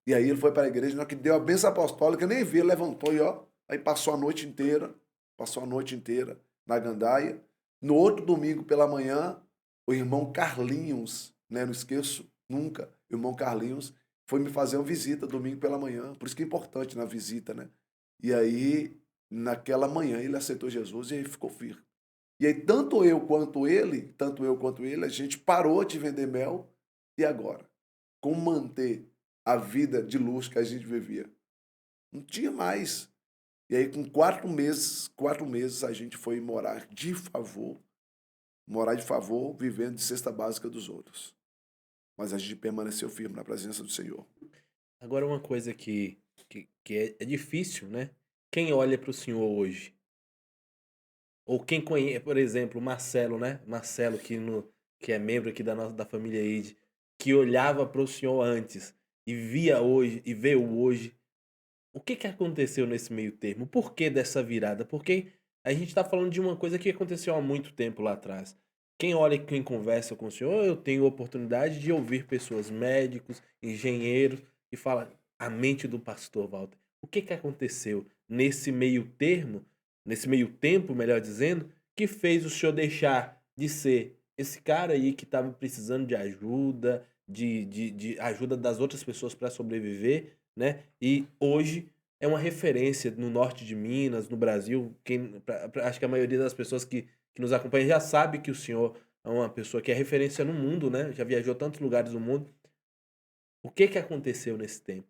E aí ele foi para a igreja, na hora que deu a bênção apostólica, eu nem vi, ele levantou e ó, aí passou a noite inteira na gandaia. No outro domingo pela manhã, o irmão Carlinhos, né, não esqueço nunca, o irmão Carlinhos foi me fazer uma visita domingo pela manhã, por isso que é importante na visita, né? E aí, naquela manhã, ele aceitou Jesus e aí ficou firme. E aí, tanto eu quanto ele, a gente parou de vender mel. E agora? Como manter a vida de luxo que a gente vivia? Não tinha mais. E aí, com 4 meses, a gente foi morar de favor, vivendo de cesta básica dos outros. Mas a gente permaneceu firme na presença do Senhor. Agora, uma coisa que é difícil, né? Quem olha para o senhor hoje, ou quem conhece, por exemplo, o Marcelo, né? Marcelo, que é membro aqui da família Eide, que olhava para o senhor antes e via hoje e vê o hoje. O que aconteceu nesse meio termo? Por que dessa virada? Porque a gente está falando de uma coisa que aconteceu há muito tempo lá atrás. Quem olha e quem conversa com o senhor, eu tenho a oportunidade de ouvir pessoas, médicos, engenheiros, e fala a mente do pastor Walter. O que aconteceu nesse meio tempo, melhor dizendo, que fez o senhor deixar de ser esse cara aí que estava precisando de ajuda, de ajuda das outras pessoas para sobreviver, né? E hoje é uma referência no norte de Minas, no Brasil. Acho que a maioria das pessoas que nos acompanha já sabe que o senhor é uma pessoa que é referência no mundo, né? Já viajou tantos lugares do mundo. O que aconteceu nesse tempo?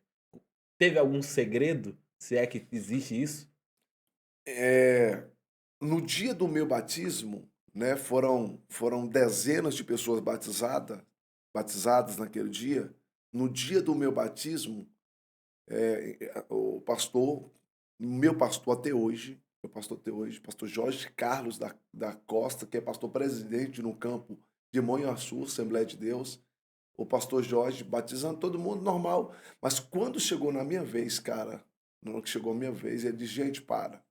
Teve algum segredo, se é que existe isso? No dia do meu batismo, né, foram dezenas de pessoas batizadas naquele dia. No dia do meu batismo, meu pastor até hoje, pastor Jorge Carlos da Costa, que é pastor presidente no campo de Monhaçu, Assembleia de Deus, o pastor Jorge batizando todo mundo normal. Mas quando chegou na minha vez, cara, na hora que chegou a minha vez, ele disse: gente, para.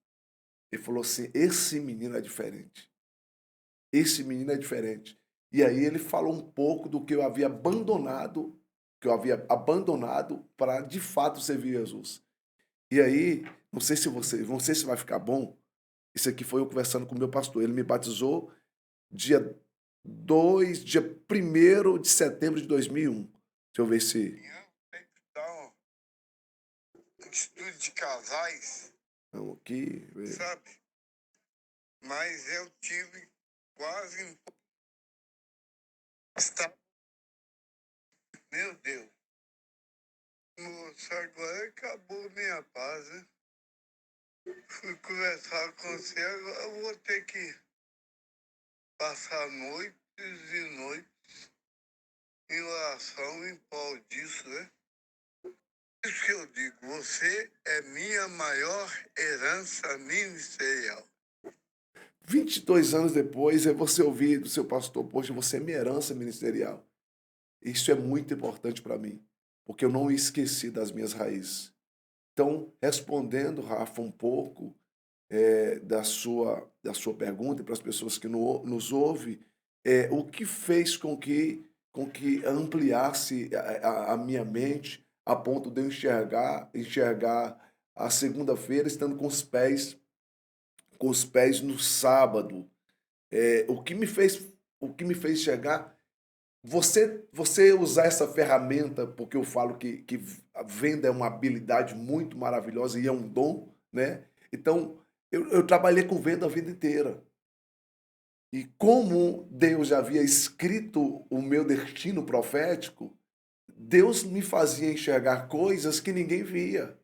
Ele falou assim: esse menino é diferente. esse menino é diferente. E aí ele falou um pouco do que eu havia abandonado para de fato servir Jesus. E aí, não sei se vai ficar bom. Isso aqui foi eu conversando com o meu pastor. Ele me batizou dia 1º de setembro de 2001. Deixa eu ver se... Tem que dar um estudo de casais, Não, aqui... sabe? Mas eu tive quase... Meu Deus. Moça, agora acabou minha paz, né? Fui conversar com você, agora eu vou ter que passar noites e noites em oração em prol disso, né? Isso que eu digo, você é minha maior herança ministerial. 22 anos depois, é você ouvir do seu pastor, poxa, você é minha herança ministerial. Isso é muito importante para mim, porque eu não esqueci das minhas raízes. Então, respondendo, Rafa, um pouco da sua pergunta para as pessoas que nos ouvem, o que fez com que ampliasse a minha mente a ponto de eu enxergar a segunda-feira estando com os pés no sábado. O que me fez chegar, você usar essa ferramenta, porque eu falo que a venda é uma habilidade muito maravilhosa e é um dom, né? Então, eu trabalhei com venda a vida inteira. E como Deus já havia escrito o meu destino profético, Deus me fazia enxergar coisas que ninguém via.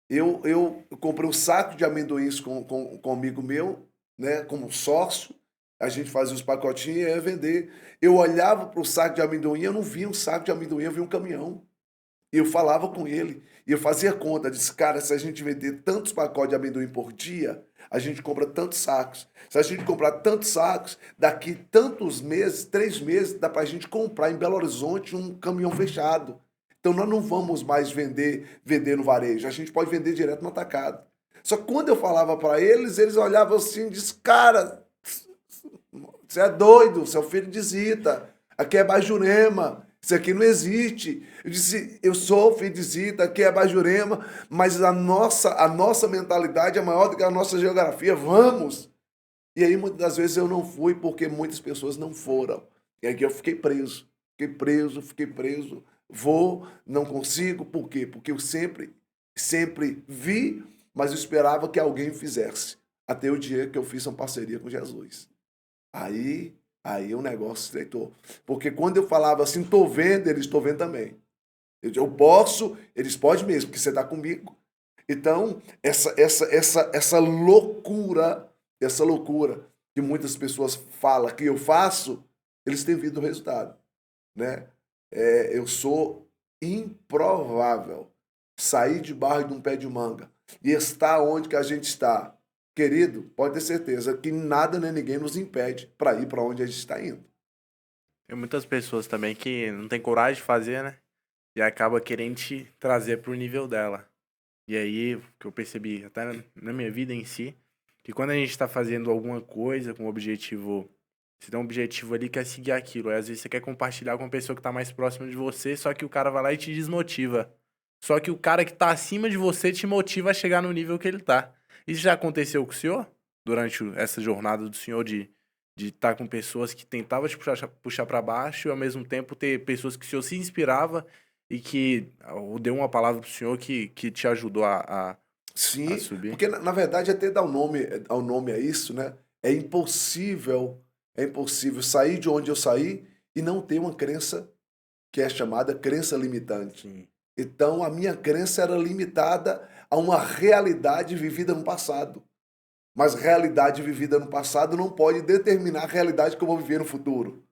Eu comprei um saco de amendoins com um amigo meu, né, como sócio. A gente fazia os pacotinhos e ia vender. Eu olhava para o saco de amendoim, eu não via um saco de amendoim, eu via um caminhão. E eu falava com ele, e eu fazia conta, disse, cara, se a gente vender tantos pacotes de amendoim por dia, a gente compra tantos sacos. Se a gente comprar tantos sacos, daqui tantos meses, 3 meses, dá para a gente comprar em Belo Horizonte um caminhão fechado. Então nós não vamos mais vender no varejo, a gente pode vender direto no atacado. Só que quando eu falava para eles, eles olhavam assim e diziam, cara, você é doido, você é o filho de Zita, aqui é Bajurema, isso aqui não existe. Eu disse, eu sou filho de Zita, aqui é Bajurema, mas a nossa mentalidade é maior do que a nossa geografia, vamos! E aí muitas das vezes eu não fui porque muitas pessoas não foram. E aí eu fiquei preso. Vou, não consigo, por quê? Porque eu sempre vi, mas eu esperava que alguém fizesse. Até o dia que eu fiz uma parceria com Jesus. Aí o negócio estreitou. Porque quando eu falava assim, estou vendo, eles estão vendo também. Eu posso, eles podem mesmo, porque você está comigo. Então, essa loucura que muitas pessoas falam que eu faço, eles têm visto o resultado, né? Eu sou improvável sair debaixo de um pé de manga e estar onde que a gente está. Querido, pode ter certeza que nada nem ninguém nos impede para ir para onde a gente está indo. Tem muitas pessoas também que não tem coragem de fazer, né? E acaba querendo te trazer pro nível dela. E aí, o que eu percebi até na minha vida em si, que quando a gente tá fazendo alguma coisa com um objetivo, você tem um objetivo ali que é seguir aquilo. Aí às vezes você quer compartilhar com uma pessoa que tá mais próxima de você, só que o cara vai lá e te desmotiva. Só que o cara que tá acima de você te motiva a chegar no nível que ele tá. Isso já aconteceu com o senhor? Durante essa jornada do senhor de estar com pessoas que tentavam te puxar para baixo e ao mesmo tempo ter pessoas que o senhor se inspirava e que deu uma palavra pro senhor que te ajudou a Sim, subir? porque na verdade até dar o nome a isso, né? É impossível sair de onde eu saí e não ter uma crença que é chamada crença limitante. Sim. Então a minha crença era limitada a uma realidade vivida no passado. Mas realidade vivida no passado não pode determinar a realidade que eu vou viver no futuro.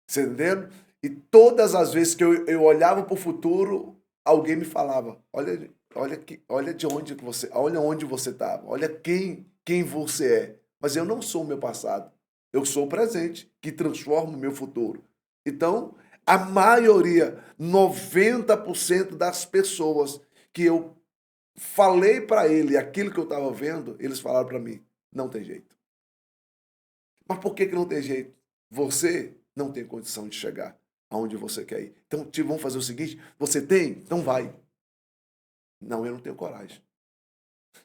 Você entendeu? E todas as vezes que eu olhava para o futuro, alguém me falava: olha de onde que você, olha onde você estava, olha quem você é. Mas eu não sou o meu passado. Eu sou o presente, que transforma o meu futuro. Então, a maioria, 90% das pessoas que eu falei para ele aquilo que eu estava vendo, eles falaram para mim: não tem jeito. Mas por que não tem jeito? Você não tem condição de chegar aonde você quer ir. Então, vamos fazer o seguinte, você tem? Então vai. Não, eu não tenho coragem.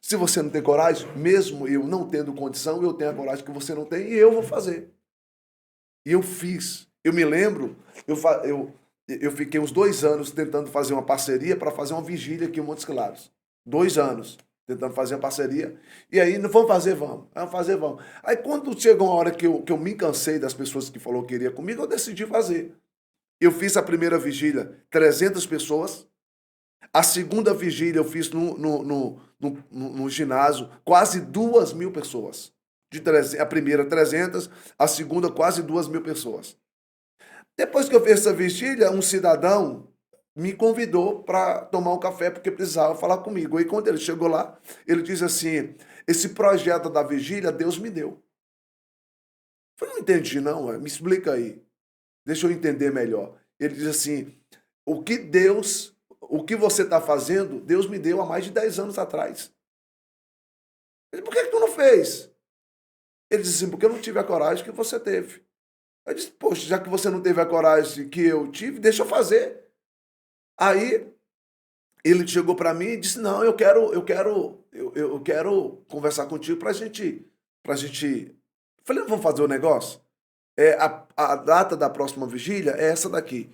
Se você não tem coragem, mesmo eu não tendo condição, eu tenho a coragem que você não tem e eu vou fazer. E eu fiz. Eu me lembro, eu fiquei uns 2 anos tentando fazer uma parceria para fazer uma vigília aqui em Montes Claros. 2 anos tentando fazer uma parceria. E aí, vamos fazer, vamos. Vamos fazer, vamos. Aí quando chegou uma hora que eu me cansei das pessoas que falou que queria comigo, eu decidi fazer. Eu fiz a primeira vigília, 300 pessoas. A segunda vigília eu fiz no ginásio, quase 2.000 pessoas. A primeira 300, a segunda quase 2.000 pessoas. Depois que eu fiz essa vigília, um cidadão me convidou para tomar um café porque precisava falar comigo. E quando ele chegou lá, ele disse assim, esse projeto da vigília Deus me deu. Eu falei, não entendi não, me explica aí. Deixa eu entender melhor. Ele diz assim, o que você está fazendo, Deus me deu há mais de 10 anos atrás. Ele disse, por que tu não fez? Ele disse assim, porque eu não tive a coragem que você teve. Eu disse, poxa, já que você não teve a coragem que eu tive, deixa eu fazer. Aí ele chegou para mim e disse, não, eu quero conversar contigo para a gente. Falei, vamos fazer o negócio? A data da próxima vigília é essa daqui.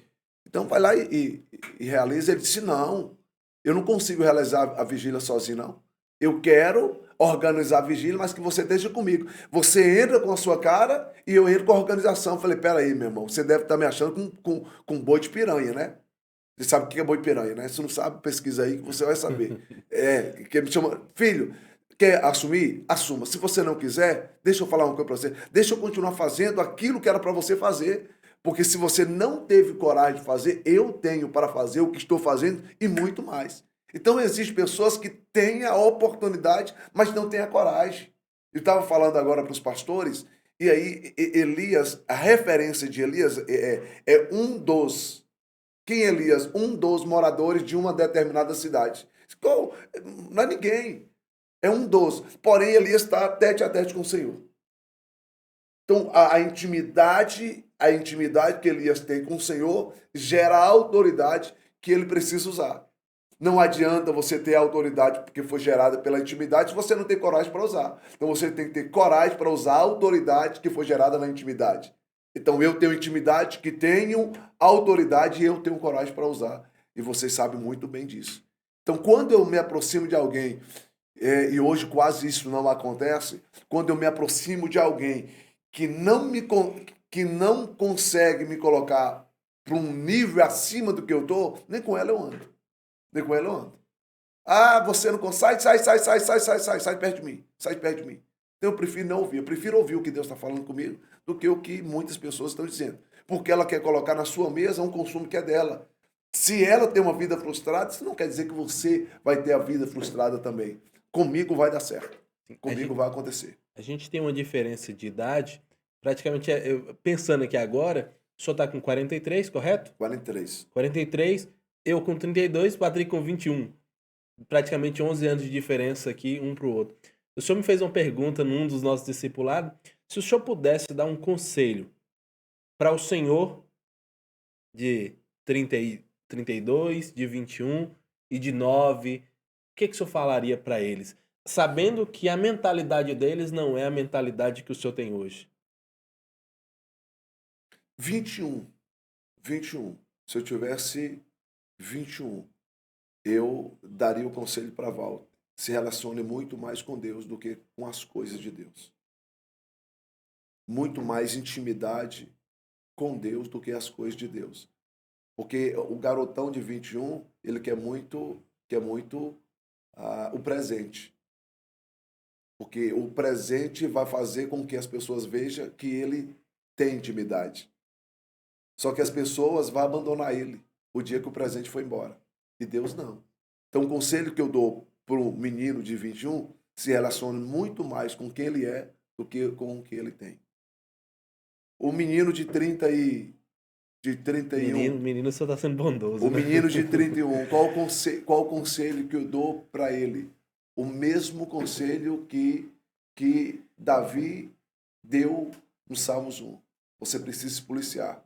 Então vai lá e realiza. Ele disse, não, eu não consigo realizar a vigília sozinho, não. Eu quero organizar a vigília, mas que você esteja comigo. Você entra com a sua cara e eu entro com a organização. Eu falei, peraí, meu irmão, você deve estar me achando com boi de piranha, né? Você sabe o que é boi de piranha, né? Se não sabe, pesquisa aí que você vai saber. Que me chama, filho, quer assumir? Assuma. Se você não quiser, deixa eu falar uma coisa para você. Deixa eu continuar fazendo aquilo que era para você fazer. Porque se você não teve coragem de fazer, eu tenho para fazer o que estou fazendo e muito mais. Então, existem pessoas que têm a oportunidade, mas não têm a coragem. Eu estava falando agora para os pastores, e aí Elias, a referência de Elias é um dos... Quem é Elias? Um dos moradores de uma determinada cidade. Não é ninguém. É um dos. Porém, Elias está tete a tete com o Senhor. Então, a intimidade que Elias tem com o Senhor gera a autoridade que ele precisa usar. Não adianta você ter a autoridade porque foi gerada pela intimidade se você não tem coragem para usar. Então, você tem que ter coragem para usar a autoridade que foi gerada na intimidade. Então, eu tenho intimidade que tenho autoridade e eu tenho coragem para usar. E vocês sabem muito bem disso. Então, quando eu me aproximo de alguém, e hoje quase isso não acontece, quando eu me aproximo de alguém que não consegue me colocar para um nível acima do que eu estou, nem com ela eu ando. Nem com ela eu ando. Ah, você não consegue? Sai perto de mim. Sai perto de mim. Então eu prefiro não ouvir. Eu prefiro ouvir o que Deus está falando comigo do que o que muitas pessoas estão dizendo. Porque ela quer colocar na sua mesa um consumo que é dela. Se ela tem uma vida frustrada, isso não quer dizer que você vai ter a vida frustrada também. Comigo vai dar certo. Comigo vai acontecer. A gente tem uma diferença de idade, praticamente, pensando aqui agora, o senhor está com 43, correto? 43. 43, eu com 32, Patrick com 21. Praticamente 11 anos de diferença aqui, um para o outro. O senhor me fez uma pergunta num dos nossos discipulados, se o senhor pudesse dar um conselho para o senhor de 32, de 21 e de 9, o que o senhor falaria para eles? Sabendo que a mentalidade deles não é a mentalidade que o senhor tem hoje. 21. Se eu tivesse 21, eu daria o conselho para Walter. Se relacione muito mais com Deus do que com as coisas de Deus. Muito mais intimidade com Deus do que as coisas de Deus. Porque o garotão de 21, ele quer muito o presente. Porque o presente vai fazer com que as pessoas vejam que ele tem intimidade. Só que as pessoas vão abandonar ele o dia que o presente foi embora. E Deus não. Então o conselho que eu dou para o menino de 21 se relaciona muito mais com quem ele é do que com o que ele tem. O menino de 31... Menino, o senhor está sendo bondoso. O menino de 31, qual o conselho que eu dou para ele? O mesmo conselho que Davi deu no Salmos 1. Você precisa se policiar.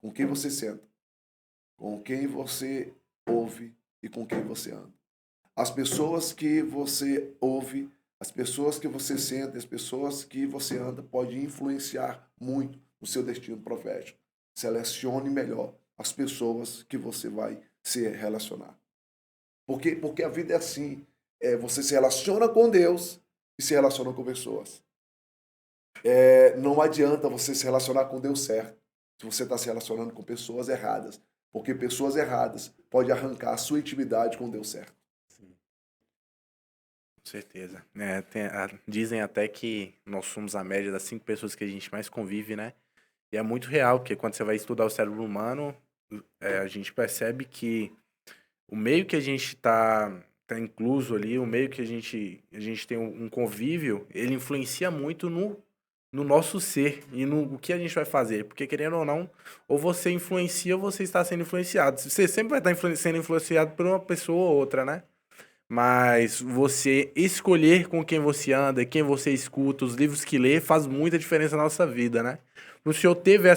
Com quem você senta, com quem você ouve e com quem você anda. As pessoas que você ouve, as pessoas que você sente, as pessoas que você anda, podem influenciar muito no seu destino profético. Selecione melhor as pessoas que você vai se relacionar. Porque a vida é assim. Você se relaciona com Deus e se relaciona com pessoas. Não adianta você se relacionar com Deus certo se você está se relacionando com pessoas erradas. Porque pessoas erradas podem arrancar a sua intimidade com Deus certo. Com certeza. Dizem até que nós somos a média das 5 pessoas que a gente mais convive, né? E é muito real, porque quando você vai estudar o cérebro humano, a gente percebe que o meio que a gente tá incluso ali, o meio que a gente tem um convívio, ele influencia muito no nosso ser e no o que a gente vai fazer. Porque, querendo ou não, ou você influencia ou você está sendo influenciado. Você sempre vai estar sendo influenciado por uma pessoa ou outra, né? Mas você escolher com quem você anda, quem você escuta, os livros que lê, faz muita diferença na nossa vida, né? O senhor teve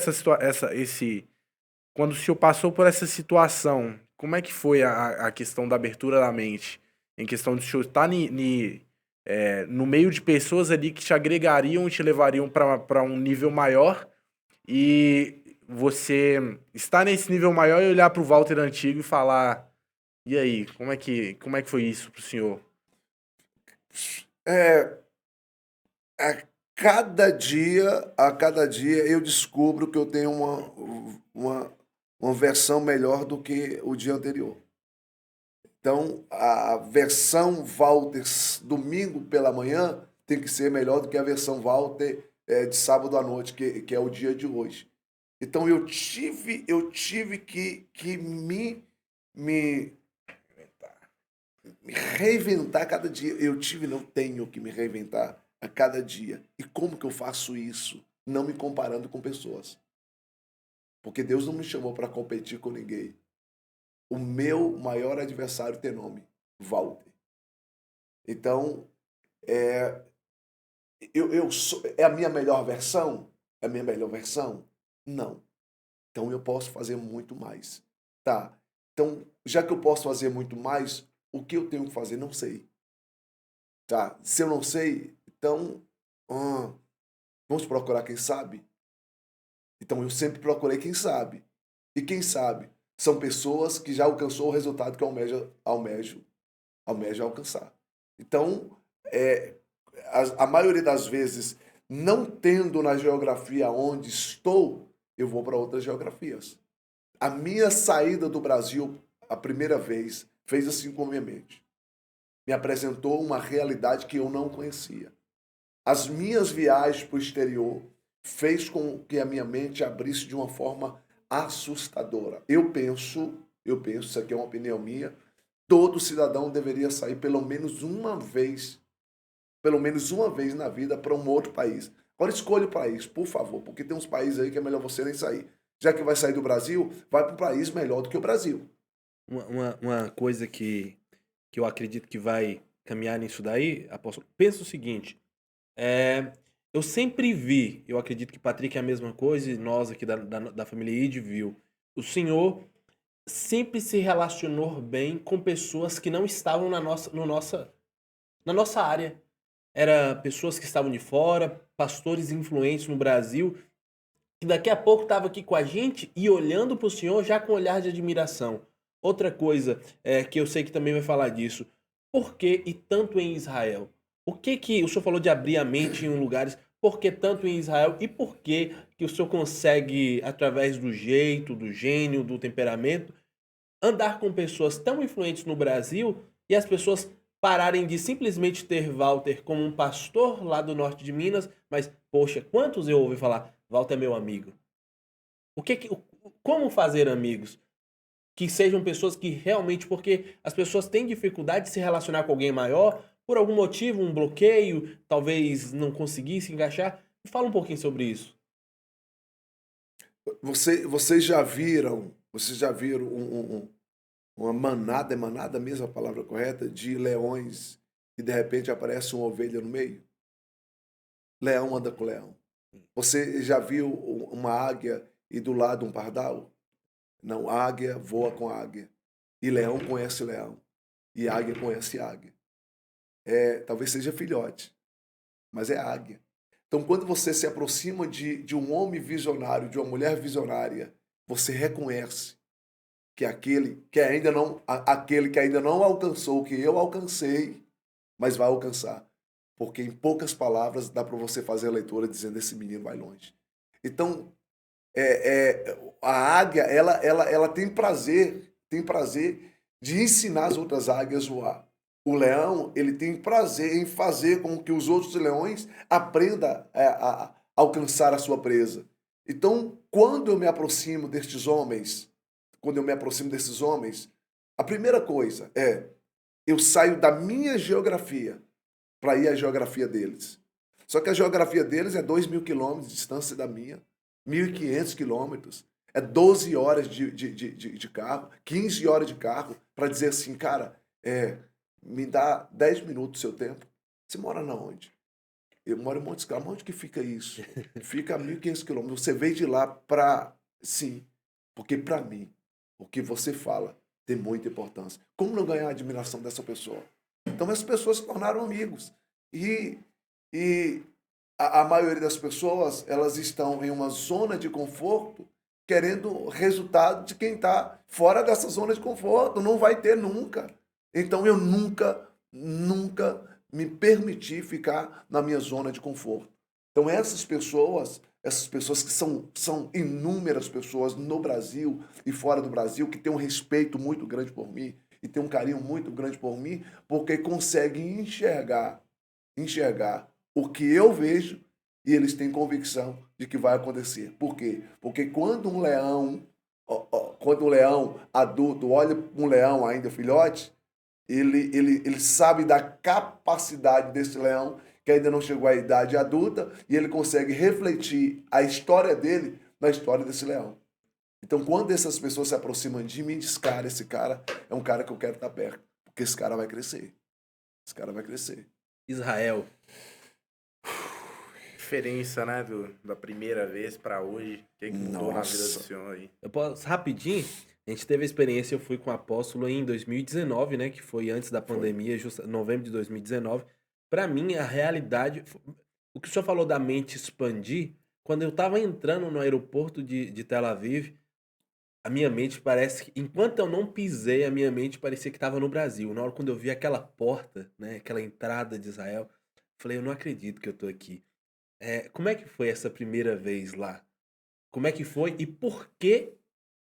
quando o senhor passou por essa situação, como é que foi a questão da abertura da mente? Em questão de o senhor estar no meio de pessoas ali que te agregariam e te levariam para um nível maior e você estar nesse nível maior e olhar para o Walter antigo e falar, e aí, como é que foi isso pro senhor? É, a cada dia eu descubro que eu tenho uma versão melhor do que o dia anterior. Então, a versão Walter domingo pela manhã tem que ser melhor do que a versão Walter de sábado à noite, que é o dia de hoje. Então, eu tive que me reinventar a cada dia. Não tenho que me reinventar a cada dia. E como que eu faço isso? Não me comparando com pessoas. Porque Deus não me chamou para competir com ninguém. O meu maior adversário tem nome, Walter. Então, é a minha melhor versão? É a minha melhor versão? Não. Então eu posso fazer muito mais. Tá. Então, já que eu posso fazer muito mais, o que eu tenho que fazer? Não sei. Tá. Se eu não sei, então vamos procurar quem sabe? Então eu sempre procurei quem sabe. E quem sabe são pessoas que já alcançou o resultado que eu almejo alcançar. Então, a maioria das vezes, não tendo na geografia onde estou, eu vou para outras geografias. A minha saída do Brasil, a primeira vez, fez assim com a minha mente. Me apresentou uma realidade que eu não conhecia. As minhas viagens para o exterior fez com que a minha mente abrisse de uma forma assustadora. Eu penso, isso aqui é uma opinião minha, todo cidadão deveria sair pelo menos uma vez na vida para um outro país. Agora escolha o país, por favor, porque tem uns países aí que é melhor você nem sair. Já que vai sair do Brasil, vai para um país melhor do que o Brasil. Uma coisa que eu acredito que vai caminhar nisso daí, apóstolo, pensa o seguinte, eu sempre vi, eu acredito que Patrick é a mesma coisa, e nós aqui da família ID viu, o senhor sempre se relacionou bem com pessoas que não estavam na nossa área. Era pessoas que estavam de fora, pastores influentes no Brasil, que daqui a pouco estava aqui com a gente e olhando para o senhor já com um olhar de admiração. Outra coisa que eu sei que também vai falar disso, por que e tanto em Israel? O que o senhor falou de abrir a mente em lugares, por que tanto em Israel e por que o senhor consegue, através do jeito, do gênio, do temperamento, andar com pessoas tão influentes no Brasil e as pessoas pararem de simplesmente ter Walter como um pastor lá do norte de Minas, mas, poxa, quantos eu ouvi falar, Walter é meu amigo. Como fazer amigos? Que sejam pessoas que realmente, porque as pessoas têm dificuldade de se relacionar com alguém maior, por algum motivo, um bloqueio, talvez não conseguisse encaixar. Fala um pouquinho sobre isso. Vocês já viram uma manada, é manada mesmo a palavra correta, de leões e de repente aparece uma ovelha no meio? Leão anda com leão. Você já viu uma águia e do lado um pardal? Não, águia voa com águia. E leão conhece leão. E águia conhece águia. Talvez seja filhote, mas é águia. Então, quando você se aproxima de um homem visionário, de uma mulher visionária, você reconhece que aquele que ainda não alcançou o que eu alcancei, mas vai alcançar. Porque em poucas palavras dá para você fazer a leitura dizendo esse menino vai longe. Então, a águia, ela tem prazer de ensinar as outras águias a voar. O leão, ele tem prazer em fazer com que os outros leões aprendam a alcançar a sua presa. Então, quando eu me aproximo desses homens, a primeira coisa eu saio da minha geografia para ir à geografia deles. Só que a geografia deles é 2.000 quilômetros de distância da minha, 1.500 quilômetros. É 12 horas de carro, 15 horas de carro, para dizer assim, cara, me dá 10 minutos do seu tempo. Você mora na onde? Eu moro em Montes Claros. Onde que fica isso? Fica a 1.500 quilômetros. Você veio de lá para... Sim, porque para mim, o que você fala tem muita importância. Como não ganhar a admiração dessa pessoa? Então, as pessoas se tornaram amigos. E a maioria das pessoas, elas estão em uma zona de conforto querendo resultado de quem está fora dessa zona de conforto. Não vai ter nunca. Então, eu nunca me permiti ficar na minha zona de conforto. Então, essas pessoas que são inúmeras pessoas no Brasil e fora do Brasil, que têm um respeito muito grande por mim e têm um carinho muito grande por mim, porque conseguem enxergar o que eu vejo e eles têm convicção de que vai acontecer. Por quê? Porque quando um leão adulto olha para um leão ainda filhote, ele sabe da capacidade desse leão que ainda não chegou à idade adulta e ele consegue refletir a história dele na história desse leão. Então, quando essas pessoas se aproximam de mim, diz, cara, esse cara é um cara que eu quero estar perto, porque esse cara vai crescer. Esse cara vai crescer. Israel. Diferença, né, da primeira vez pra hoje. O que mudou na vida do Nossa. senhor aí? Eu posso, rapidinho, a gente teve a experiência, eu fui com o apóstolo em 2019, né, que foi antes da pandemia, novembro de 2019. Para mim, a realidade, o que o senhor falou da mente expandir, quando eu tava entrando no aeroporto de Tel Aviv, a minha mente parece que, enquanto eu não pisei, a minha mente parecia que estava no Brasil. Na hora quando eu vi aquela porta, né, aquela entrada de Israel, falei, eu não acredito que eu tô aqui. Como é que foi essa primeira vez lá? Como é que foi e por que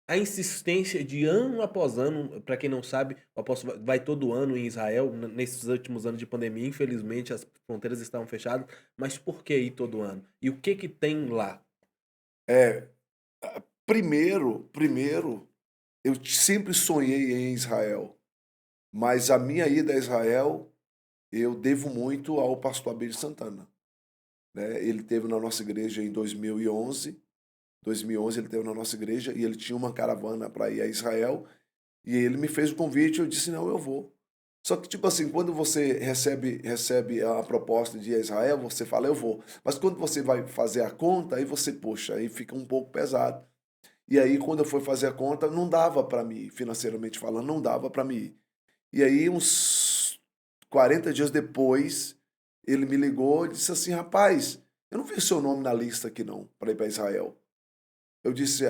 a insistência de ano após ano? Para quem não sabe, o apóstolo vai todo ano em Israel, nesses últimos anos de pandemia, infelizmente as fronteiras estavam fechadas, mas por que ir todo ano? E o que tem lá? Primeiro, eu sempre sonhei em Israel, mas a minha ida a Israel eu devo muito ao pastor Abel Santana, né? Ele teve na nossa igreja em 2011. 2011 ele teve na nossa igreja e ele tinha uma caravana para ir a Israel e ele me fez o convite. Eu disse não, eu vou. Só que tipo assim, quando você recebe a proposta de ir a Israel, você fala eu vou. Mas quando você vai fazer a conta, aí você puxa, aí fica um pouco pesado. E aí quando eu fui fazer a conta, não dava para mim, financeiramente falando, não dava para mim ir. E aí uns 40 dias depois, ele me ligou e disse assim, rapaz, eu não vi seu nome na lista aqui não, para ir para Israel. Eu disse,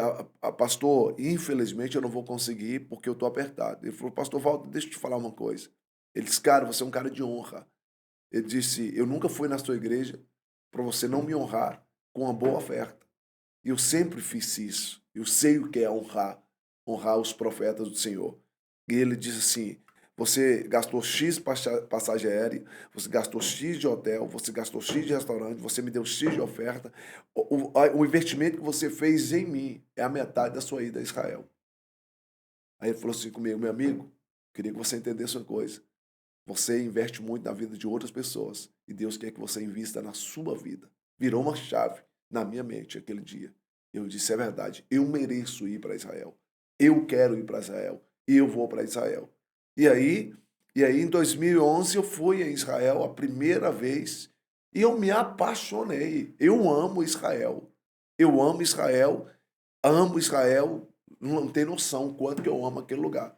pastor, infelizmente eu não vou conseguir porque eu estou apertado. Ele falou, pastor Walter, deixa eu te falar uma coisa. Ele disse, cara, você é um cara de honra. Ele disse, eu nunca fui na sua igreja para você não me honrar com uma boa oferta. E eu sempre fiz isso. Eu sei o que é honrar os profetas do Senhor. E ele disse assim, você gastou X passagem aérea, você gastou X de hotel, você gastou X de restaurante, você me deu X de oferta. O investimento que você fez em mim é a metade da sua ida a Israel. Aí ele falou assim comigo, meu amigo, queria que você entendesse uma coisa. Você investe muito na vida de outras pessoas e Deus quer que você invista na sua vida. Virou uma chave na minha mente aquele dia. Eu disse, é verdade, eu mereço ir para Israel. Eu quero ir para Israel. E eu vou para Israel. E aí, em 2011, eu fui a Israel a primeira vez E eu me apaixonei. Eu amo Israel. Eu amo Israel, não tem noção o quanto que eu amo aquele lugar.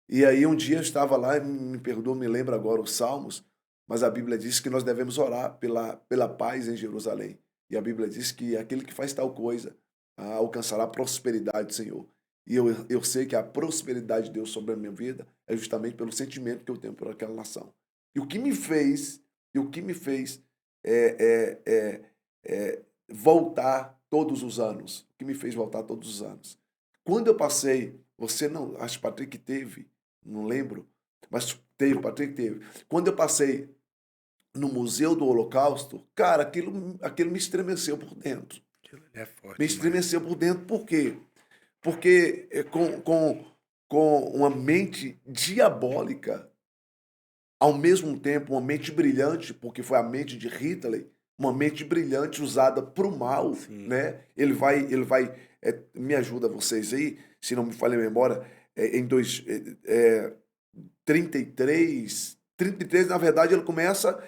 E aí um dia eu estava lá, me perdoa, me lembra agora os Salmos, mas a Bíblia diz que nós devemos orar pela paz em Jerusalém. E a Bíblia diz que aquele que faz tal coisa alcançará a prosperidade do Senhor. E eu sei que a prosperidade de Deus sobre a minha vida é justamente pelo sentimento que eu tenho por aquela nação. E o que me fez é, é, é, voltar todos os anos. O que me fez voltar todos os anos. Quando eu passei, você não, acho que Patrick teve, não lembro, mas teve, Patrick teve. Quando eu passei no Museu do Holocausto, cara, aquilo me estremeceu por dentro. Aquilo ali é forte Me demais. estremeceu por dentro, por quê? Porque com uma mente diabólica, ao mesmo tempo uma mente brilhante, porque foi a mente de Hitler, uma mente brilhante usada para o mal, Sim. né? Me ajuda vocês aí, se não me falha a memória, em 33, na verdade, ele começa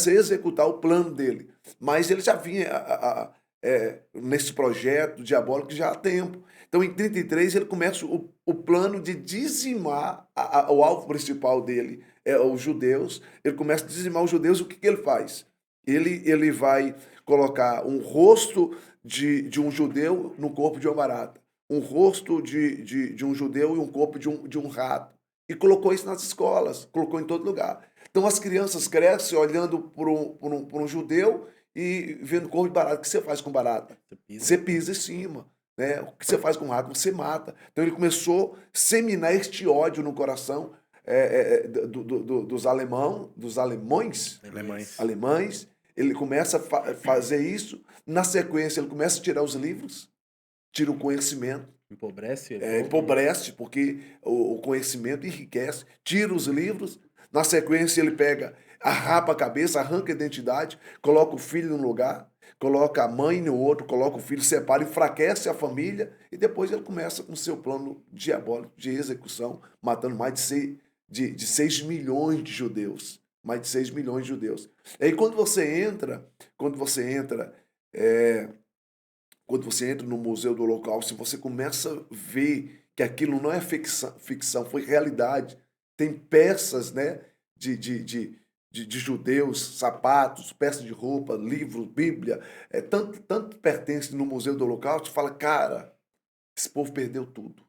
a executar o plano dele. Mas ele já vinha nesse projeto diabólico já há tempo. Então, em 33, ele começa o plano de dizimar o alvo principal dele, os judeus. Ele começa a dizimar os judeus. O que ele faz? Ele vai colocar um rosto de um judeu no corpo de uma barata, um rosto de um judeu e um corpo de um rato. E colocou isso nas escolas, colocou em todo lugar. Então as crianças crescem olhando por um judeu e vendo corpo de barata. O que você faz com barata? Você pisa em cima. Né? O que você faz com rato? Você mata. Então ele começou a seminar este ódio no coração dos alemães. Ele começa a fazer isso. Na sequência, ele começa a tirar os livros, tira o conhecimento. Empobrece, porque o conhecimento enriquece. Tira os livros. Na sequência, ele pega, arrapa a cabeça, arranca a identidade, coloca o filho num lugar, coloca a mãe no outro, coloca o filho, separa, enfraquece a família, e depois ele começa com o seu plano diabólico de execução, matando mais de 6 milhões de judeus. Mais de 6 milhões de judeus. E aí quando você entra no Museu do Holocausto, você começa a ver que aquilo não é ficção, foi realidade. Tem peças, né, de judeus, sapatos, peças de roupa, livros, Bíblia, tanto pertence no Museu do Holocausto, fala, cara, esse povo perdeu tudo.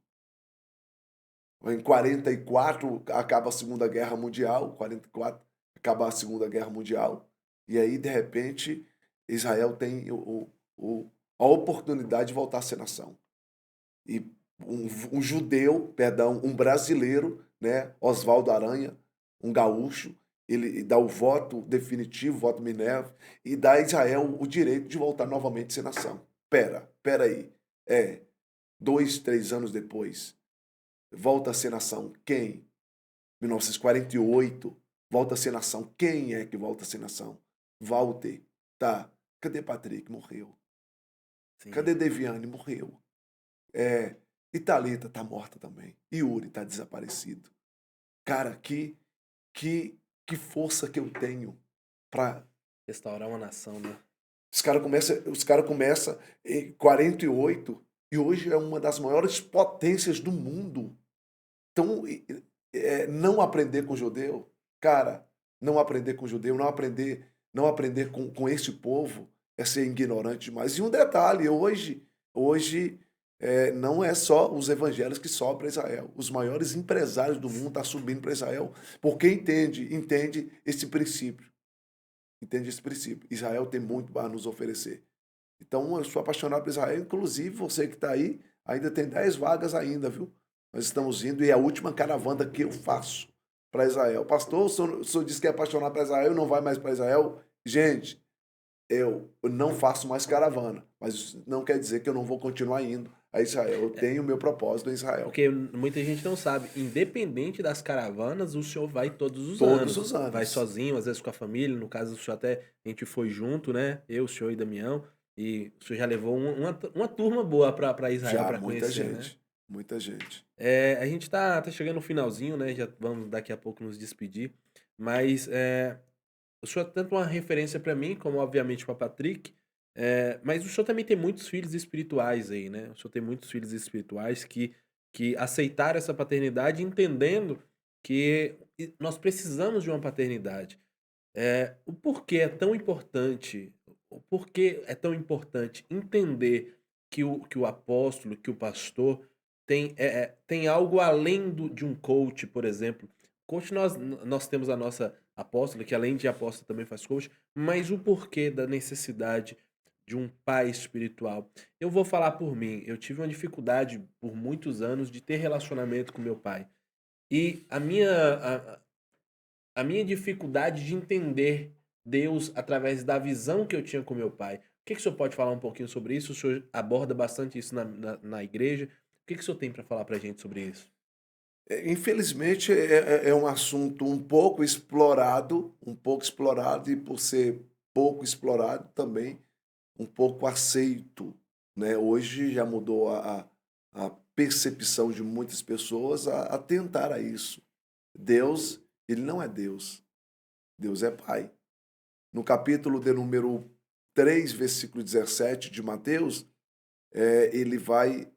Em 44 acaba a Segunda Guerra Mundial, 44 acaba a Segunda Guerra Mundial, e aí, de repente, Israel tem a oportunidade de voltar a ser nação. E um judeu, um brasileiro, né, Oswaldo Aranha, um gaúcho, ele dá o voto definitivo, o voto Minerva, e dá a Israel o direito de voltar novamente a ser nação. Pera aí. 2, 3 anos depois, volta a ser nação. Quem? 1948, volta a ser nação. Quem é que volta a ser nação? Walter. Tá. Cadê Patrick? Morreu. Sim. Cadê Deviane? Morreu. E Thalita tá morta também. Yuri tá desaparecido. Cara, que força que eu tenho para restaurar uma nação, né? Os caras começam em 48 e hoje é uma das maiores potências do mundo. Então, não aprender com o judeu, cara, não aprender com o judeu, não aprender com esse povo é ser ignorante demais. E um detalhe, hoje não é só os evangelhos que sobem para Israel. Os maiores empresários do mundo estão subindo para Israel porque entende esse princípio. Entende esse princípio. Israel tem muito para nos oferecer. Então, eu sou apaixonado por Israel. Inclusive, você que está aí, ainda tem 10 vagas ainda, viu? Nós estamos indo e é a última caravana que eu faço para Israel. Pastor, o senhor disse que é apaixonado para Israel e não vai mais para Israel? Gente, eu não faço mais caravana, mas isso não quer dizer que eu não vou continuar indo a Israel. Eu tenho o meu propósito em Israel. Porque muita gente não sabe, independente das caravanas, o senhor vai todos os anos. Vai sozinho, às vezes com a família, no caso do senhor até, a gente foi junto, né? Eu, o senhor e Damião, e o senhor já levou uma turma boa para Israel para conhecer, gente, né? Muita gente. A gente tá chegando no finalzinho, né? Já vamos daqui a pouco nos despedir, mas o senhor é tanto uma referência para mim, como obviamente para Patrick, mas o senhor também tem muitos filhos espirituais aí, né? O senhor tem muitos filhos espirituais que aceitaram essa paternidade entendendo que nós precisamos de uma paternidade. O porquê é tão importante, o porquê é tão importante entender que o apóstolo, que o pastor tem algo além de um coach, por exemplo. Coach, nós temos a nossa apóstola, que além de apóstola também faz coach, mas o porquê da necessidade de um pai espiritual. Eu vou falar por mim, eu tive uma dificuldade por muitos anos de ter relacionamento com meu pai. E a minha dificuldade de entender Deus através da visão que eu tinha com meu pai. O que o senhor pode falar um pouquinho sobre isso? O senhor aborda bastante isso na igreja. O que o senhor tem para falar para a gente sobre isso? Infelizmente, é um assunto um pouco explorado, e por ser pouco explorado também, um pouco aceito, né? Hoje já mudou a percepção de muitas pessoas a tentar a isso. Deus, ele não é Deus, Deus é Pai. No capítulo de número 3, versículo 17 de Mateus, ele vai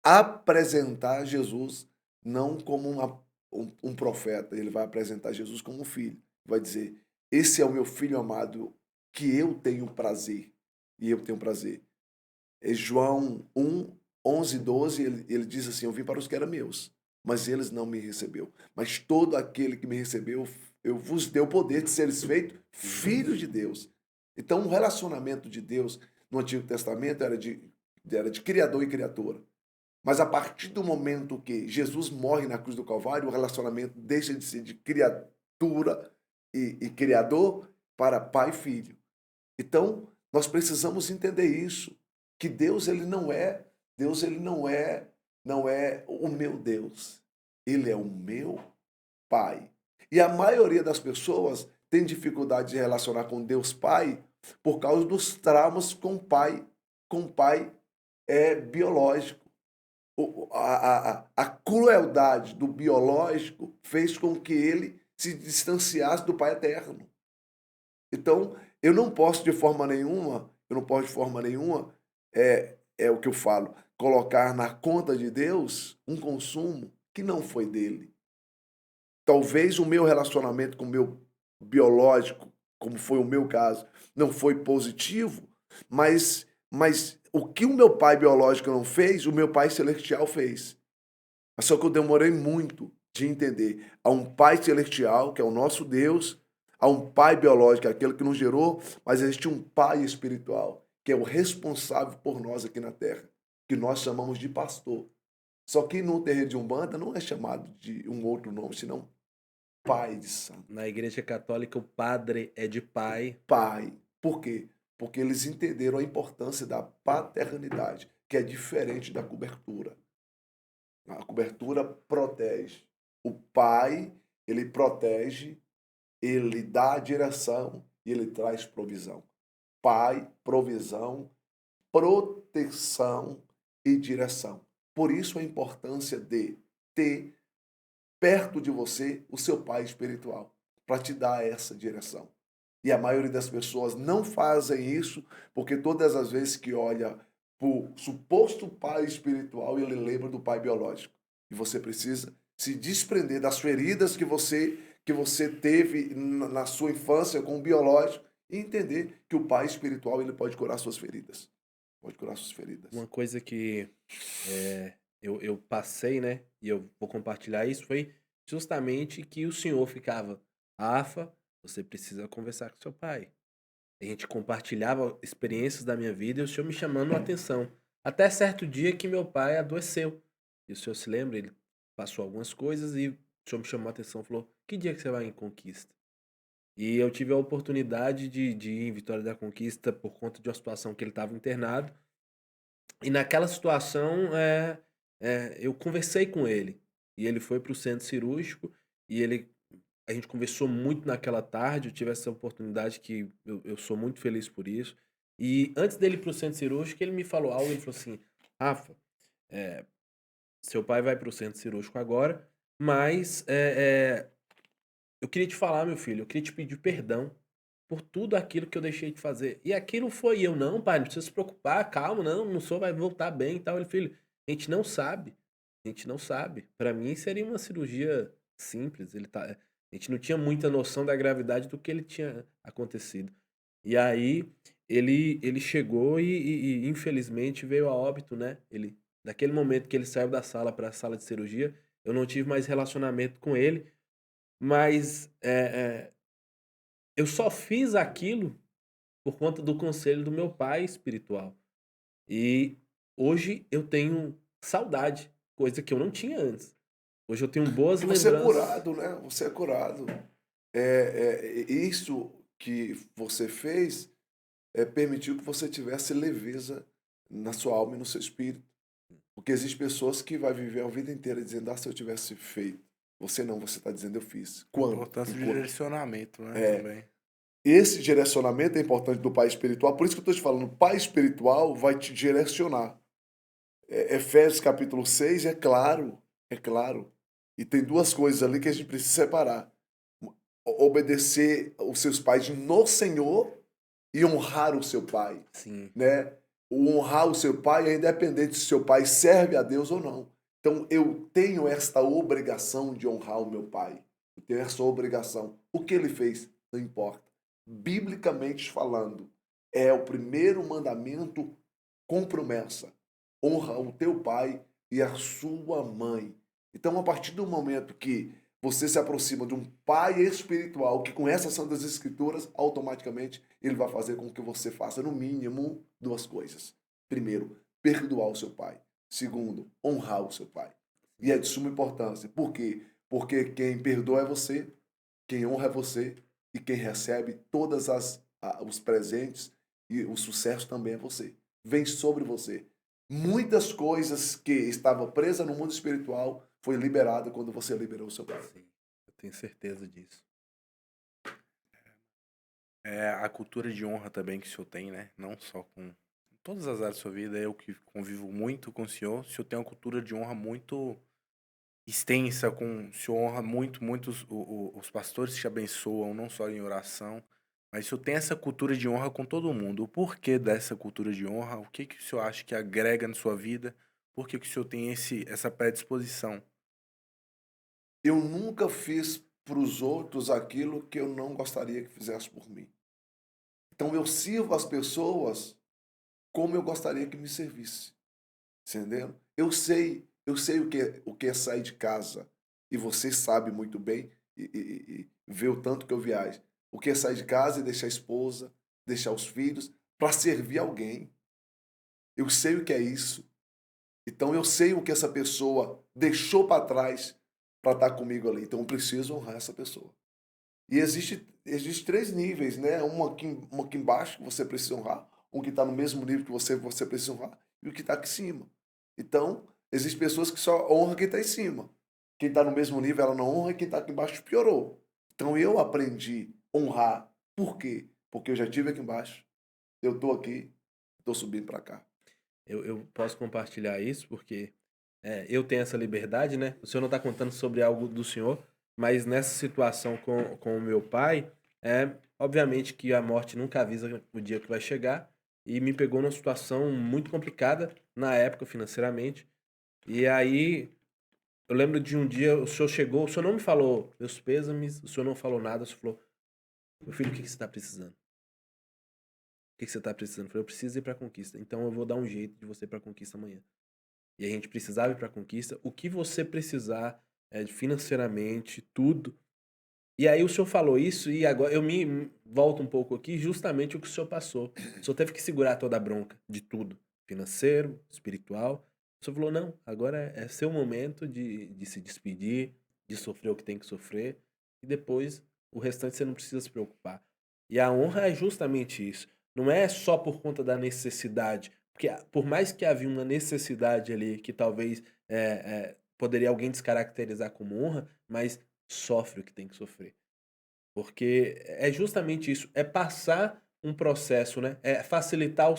apresentar Jesus não como um profeta, ele vai apresentar Jesus como um filho. Vai dizer: esse é o meu filho amado, que eu tenho prazer. E eu tenho prazer. João 1, 11, 12, ele diz assim: eu vim para os que eram meus, mas eles não me recebeu. Mas todo aquele que me recebeu, eu vos dei o poder de seres feitos filhos de Deus. Então, o relacionamento de Deus no Antigo Testamento era de criador e criatura. Mas a partir do momento que Jesus morre na cruz do Calvário, o relacionamento deixa de ser de criatura e criador para pai e filho. Então, nós precisamos entender isso, que Deus ele não é o meu Deus. Ele é o meu Pai. E a maioria das pessoas tem dificuldade de relacionar com Deus Pai por causa dos traumas com o pai biológico. A crueldade do biológico fez com que ele se distanciasse do Pai eterno. Então, eu não posso de forma nenhuma, é o que eu falo, colocar na conta de Deus um consumo que não foi dele. Talvez o meu relacionamento com o meu biológico, como foi o meu caso, não foi positivo, mas o que o meu pai biológico não fez, o meu pai celestial fez. Mas só que eu demorei muito de entender. Há um pai celestial, que é o nosso Deus, há um pai biológico, que é aquele que nos gerou, mas existe um pai espiritual, que é o responsável por nós aqui na terra, que nós chamamos de pastor. Só que no terreiro de Umbanda não é chamado de um outro nome, senão pai de santo. Na igreja católica, o padre é de pai. Pai. Por quê? Porque eles entenderam a importância da paternidade, que é diferente da cobertura. A cobertura protege. O pai, ele protege, ele dá a direção e ele traz provisão. Pai, provisão, proteção e direção. Por isso a importância de ter perto de você o seu pai espiritual, para te dar essa direção. E a maioria das pessoas não fazem isso, porque todas as vezes que olha para o suposto pai espiritual, ele lembra do pai biológico. E você precisa se desprender das feridas que você teve na sua infância com o biológico e entender que o pai espiritual ele pode curar suas feridas. Pode curar suas feridas. Uma coisa que eu passei, né? E eu vou compartilhar isso, foi justamente que o senhor ficava, Rafa, você precisa conversar com seu pai. A gente compartilhava experiências da minha vida e o senhor me chamando a atenção. Até certo dia que meu pai adoeceu. E o senhor se lembra, ele passou algumas coisas e o senhor me chamou a atenção e falou: que dia que você vai em Conquista? E eu tive a oportunidade de ir em Vitória da Conquista por conta de uma situação que ele estava internado. E naquela situação, eu conversei com ele. E ele foi para o centro cirúrgico e a gente conversou muito naquela tarde. Eu tive essa oportunidade que eu sou muito feliz por isso. E antes dele ir para o centro cirúrgico, ele me falou algo. Ele falou assim: Rafa, seu pai vai para o centro cirúrgico agora, mas eu queria te falar, meu filho, eu queria te pedir perdão por tudo aquilo que eu deixei de fazer. E aquilo foi eu, não, pai, não precisa se preocupar, calma, não, o senhor vai voltar bem e tal. Ele, filho, a gente não sabe, a gente não sabe. Pra mim seria uma cirurgia simples, a gente não tinha muita noção da gravidade do que ele tinha acontecido. E aí ele chegou e infelizmente veio a óbito, né? Naquele momento que ele saiu da sala para a sala de cirurgia, eu não tive mais relacionamento com ele, mas eu só fiz aquilo por conta do conselho do meu pai espiritual. E hoje eu tenho saudade, coisa que eu não tinha antes. Hoje eu tenho boas E você é lembranças. curado, né? Você é curado. Isso que você fez permitiu que você tivesse leveza na sua alma e no seu espírito. Porque existem pessoas que vai viver a vida inteira dizendo, se eu tivesse feito. Você não, você está dizendo, eu fiz. A Quando? importância do Enquanto. direcionamento, né, também. Esse direcionamento é importante do pai espiritual, por isso que eu estou te falando, o pai espiritual vai te direcionar. Efésios capítulo 6 é claro, é claro. E tem duas coisas ali que a gente precisa separar. Obedecer os seus pais no Senhor e honrar o seu pai, Sim, né? O honrar o seu pai é independente se seu pai serve a Deus ou não. Então eu tenho esta obrigação de honrar o meu pai. Eu tenho essa obrigação. O que ele fez não importa. Biblicamente falando, é o primeiro mandamento com promessa. Honra o teu pai e a sua mãe. Então, a partir do momento que você se aproxima de um pai espiritual que conhece as Santas Escrituras, automaticamente ele vai fazer com que você faça, no mínimo, duas coisas. Primeiro, perdoar o seu pai. Segundo, honrar o seu pai. E é de suma importância. Por quê? Porque quem perdoa é você, quem honra é você, e quem recebe todas os presentes e o sucesso também é você. Vem sobre você. Muitas coisas que estavam presas no mundo espiritual foi liberada quando você liberou o seu pai. sim. Eu tenho certeza disso. É a cultura de honra também que o senhor tem, né? Não só com todas as áreas da sua vida, eu que convivo muito com o senhor tem uma cultura de honra muito extensa, o senhor honra muito os pastores te abençoam, não só em oração, mas o senhor tem essa cultura de honra com todo mundo. O porquê dessa cultura de honra? O que o senhor acha que agrega na sua vida? Por que o senhor tem essa predisposição? Eu nunca fiz para os outros aquilo que eu não gostaria que fizesse por mim. Então eu sirvo as pessoas como eu gostaria que me servisse. Entendeu? Eu sei o que é sair de casa. E você sabe muito bem e vê o tanto que eu viajo. O que é sair de casa e deixar a esposa, deixar os filhos para servir alguém. Eu sei o que é isso. Então eu sei o que essa pessoa deixou para trás para estar comigo ali. Então eu preciso honrar essa pessoa. E existe três níveis, né? Um aqui embaixo que você precisa honrar, um que está no mesmo nível que você precisa honrar, e o que está aqui em cima. Então, existem pessoas que só honram quem está em cima. Quem está no mesmo nível, ela não honra, e quem está aqui embaixo piorou. Então eu aprendi a honrar. Por quê? Porque eu já estive aqui embaixo, eu estou aqui, estou subindo para cá. Eu posso compartilhar isso porque eu tenho essa liberdade, né? O senhor não está contando sobre algo do senhor, mas nessa situação com o meu pai, obviamente que a morte nunca avisa o dia que vai chegar e me pegou numa situação muito complicada na época financeiramente. E aí eu lembro de um dia o senhor chegou, o senhor não me falou meus pêsames, o senhor não falou nada, o senhor falou: meu filho, o que você está precisando? O que você está precisando? Eu falei: eu preciso ir para a conquista, então eu vou dar um jeito de você ir para a conquista amanhã. E a gente precisava ir para a conquista. O que você precisar financeiramente, tudo. E aí o senhor falou isso e agora eu me volto um pouco aqui, justamente o que o senhor passou. O senhor teve que segurar toda a bronca de tudo, financeiro, espiritual. O senhor falou: não, agora é seu momento de se despedir, de sofrer o que tem que sofrer, e depois o restante você não precisa se preocupar. E a honra é justamente isso. Não é só por conta da necessidade, porque por mais que havia uma necessidade ali que talvez poderia alguém descaracterizar como honra, mas sofre o que tem que sofrer. Porque é justamente isso, é passar um processo, né? É facilitar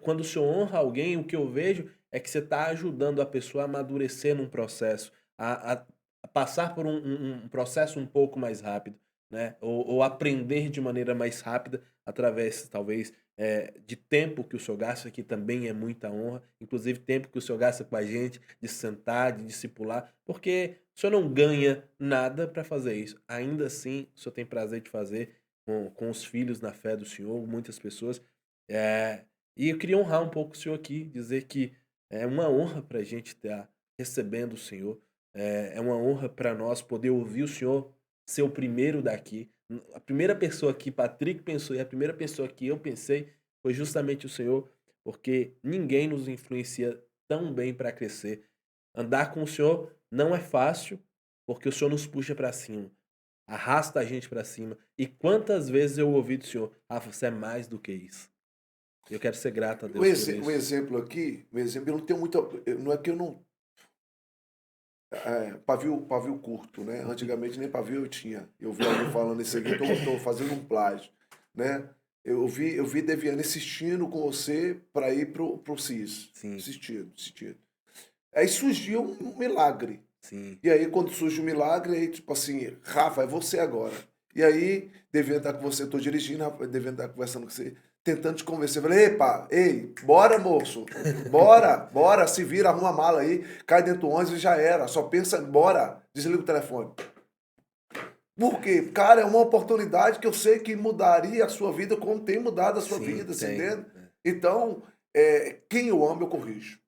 quando o senhor honra alguém, o que eu vejo é que você está ajudando a pessoa a amadurecer num processo, a passar por um processo um pouco mais rápido, né? Ou aprender de maneira mais rápida através, talvez, de tempo que o senhor gasta, que também é muita honra, inclusive tempo que o senhor gasta com a gente, de sentar, de discipular, porque o senhor não ganha nada para fazer isso. Ainda assim, o senhor tem prazer de fazer com os filhos na fé do senhor, muitas pessoas. É, e eu queria honrar um pouco o senhor aqui, dizer que é uma honra para a gente estar recebendo o senhor. É uma honra para nós poder ouvir o senhor ser o primeiro daqui. A primeira pessoa que Patrick pensou e a primeira pessoa que eu pensei foi justamente o senhor, porque ninguém nos influencia tão bem para crescer. Andar com o senhor não é fácil, porque o senhor nos puxa para cima, arrasta a gente para cima. E quantas vezes eu ouvi do senhor, Rafa, você é mais do que isso. Eu quero ser grato a O, Deus por o isso. exemplo aqui, o exemplo, eu não tenho muita. Não é que eu não. Pavio curto, né? Antigamente nem pavio eu tinha. Eu vi alguém falando isso aqui, estou fazendo um plágio, né? Eu vi Deviane insistindo com você para ir pro CIS. Sim, Insistindo. Aí surgiu um milagre. sim. E aí, quando surge o milagre, aí, tipo assim, Rafa, é você agora. E aí, devia estar com você, estou dirigindo, Rafa, devia estar conversando com você, tentando te convencer. Eu falei, epa, ei, bora, moço. Bora, se vira, arruma a mala aí, cai dentro do ônibus e já era. Só pensa, bora, desliga o telefone. Por quê? Cara, é uma oportunidade que eu sei que mudaria a sua vida como tem mudado a sua Sim, vida, você tem. entende? Então, quem eu amo, eu corrijo.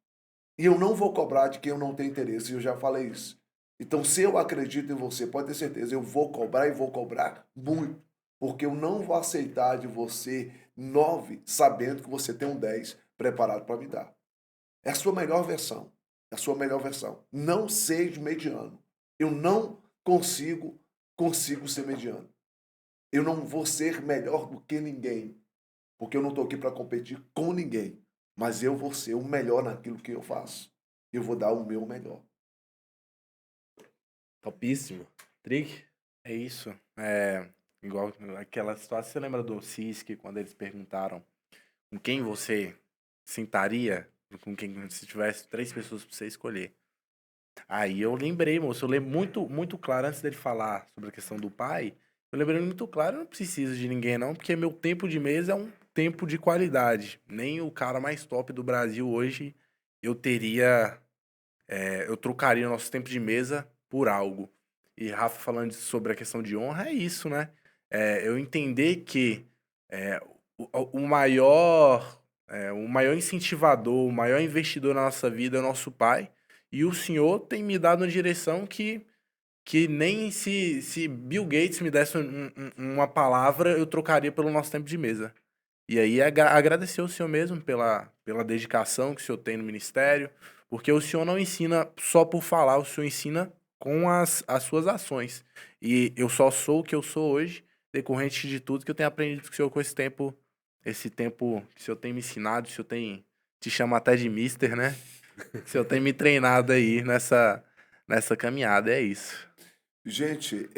E eu não vou cobrar de quem eu não tenho interesse, eu já falei isso. Então, se eu acredito em você, pode ter certeza, eu vou cobrar e vou cobrar muito. Porque eu não vou aceitar de você 9, sabendo que você tem um 10 preparado para me dar. É a sua melhor versão. É a sua melhor versão. Não seja mediano. Eu não consigo ser mediano. Eu não vou ser melhor do que ninguém. Porque eu não estou aqui para competir com ninguém. Mas eu vou ser o melhor naquilo que eu faço. Eu vou dar o meu melhor. Topíssimo. Trick? É isso. Igual aquela situação, você lembra do CISC, quando eles perguntaram com quem você sentaria, com quem se tivesse 3 pessoas pra você escolher. Aí eu lembrei, moço, eu lembro muito claro, antes dele falar sobre a questão do pai, eu lembrei muito claro, eu não preciso de ninguém não, porque meu tempo de mesa é um tempo de qualidade. Nem o cara mais top do Brasil hoje eu teria, eu trocaria o nosso tempo de mesa por algo. E Rafa falando sobre a questão de honra, é isso, né? Eu entender que é, o maior, o maior incentivador, o maior investidor na nossa vida é o nosso pai. E o senhor tem me dado uma direção que nem se Bill Gates me desse uma palavra, eu trocaria pelo nosso tempo de mesa. E aí agradecer o senhor mesmo pela dedicação que o senhor tem no ministério, porque o senhor não ensina só por falar, o senhor ensina com as suas ações. E eu só sou o que eu sou hoje, decorrente de tudo que eu tenho aprendido com o senhor com esse tempo que o senhor tem me ensinado, o senhor tem, te chama até de mister, né? O senhor tem me treinado aí nessa caminhada, é isso. Gente,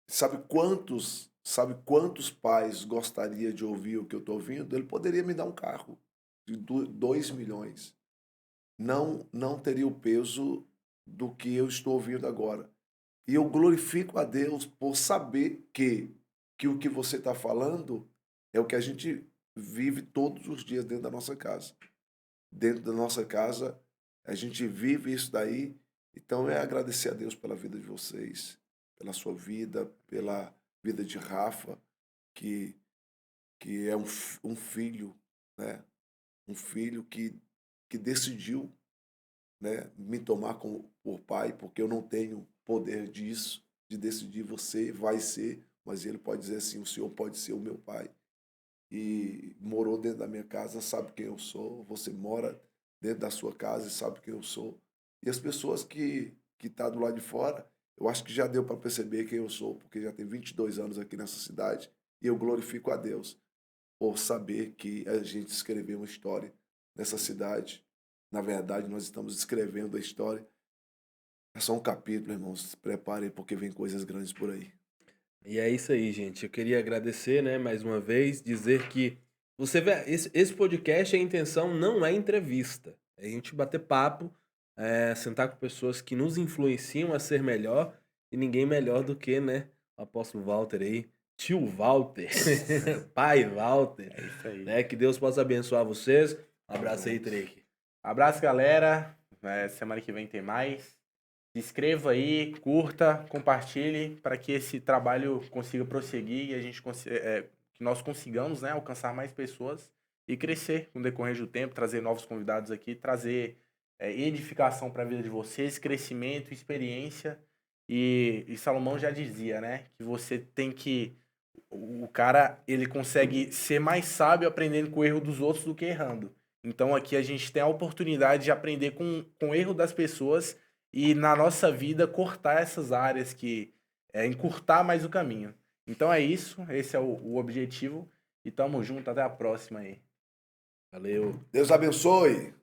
sabe quantos pais gostaria de ouvir o que eu estou ouvindo? Ele poderia me dar um carro de 2 milhões. Não teria o peso do que eu estou ouvindo agora. E eu glorifico a Deus por saber que o que você está falando é o que a gente vive todos os dias dentro da nossa casa. Dentro da nossa casa, a gente vive isso daí. Então, é agradecer a Deus pela vida de vocês, pela sua vida, pela vida de Rafa, que, que é um filho, né? Um filho que decidiu, né, me tomar como por pai, porque eu não tenho poder disso, de decidir você vai ser, mas ele pode dizer assim, o senhor pode ser o meu pai. E morou dentro da minha casa, sabe quem eu sou, você mora dentro da sua casa e sabe quem eu sou. E as pessoas que tá do lado de fora, eu acho que já deu para perceber quem eu sou, porque já tem 22 anos aqui nessa cidade, e eu glorifico a Deus por saber que a gente escreveu uma história nessa cidade. Na verdade, nós estamos escrevendo a história. É só um capítulo, irmãos. Se preparem, porque vem coisas grandes por aí. E é isso aí, gente. Eu queria agradecer, né, mais uma vez, dizer que você vê, esse podcast, a intenção não é entrevista. É a gente bater papo sentar com pessoas que nos influenciam a ser melhor, e ninguém melhor do que, né, o apóstolo Walter aí, tio Walter, pai Walter, É isso aí. né? Que Deus possa abençoar vocês. Um abraço aí, Trek. Abraço, galera. Semana que vem tem mais. Se inscreva aí, curta, compartilhe para que esse trabalho consiga prosseguir e a gente que nós consigamos, né, alcançar mais pessoas e crescer com o decorrer do tempo, trazer novos convidados aqui, trazer edificação para a vida de vocês, crescimento, experiência. E Salomão já dizia, né, que você tem que o cara, ele consegue ser mais sábio aprendendo com o erro dos outros do que errando. Então aqui a gente tem a oportunidade de aprender com o erro das pessoas e na nossa vida cortar essas áreas encurtar mais o caminho. Então é isso, esse é o objetivo e tamo junto, até a próxima aí. Valeu. Deus abençoe.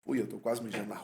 Ui, eu tô quase mijando na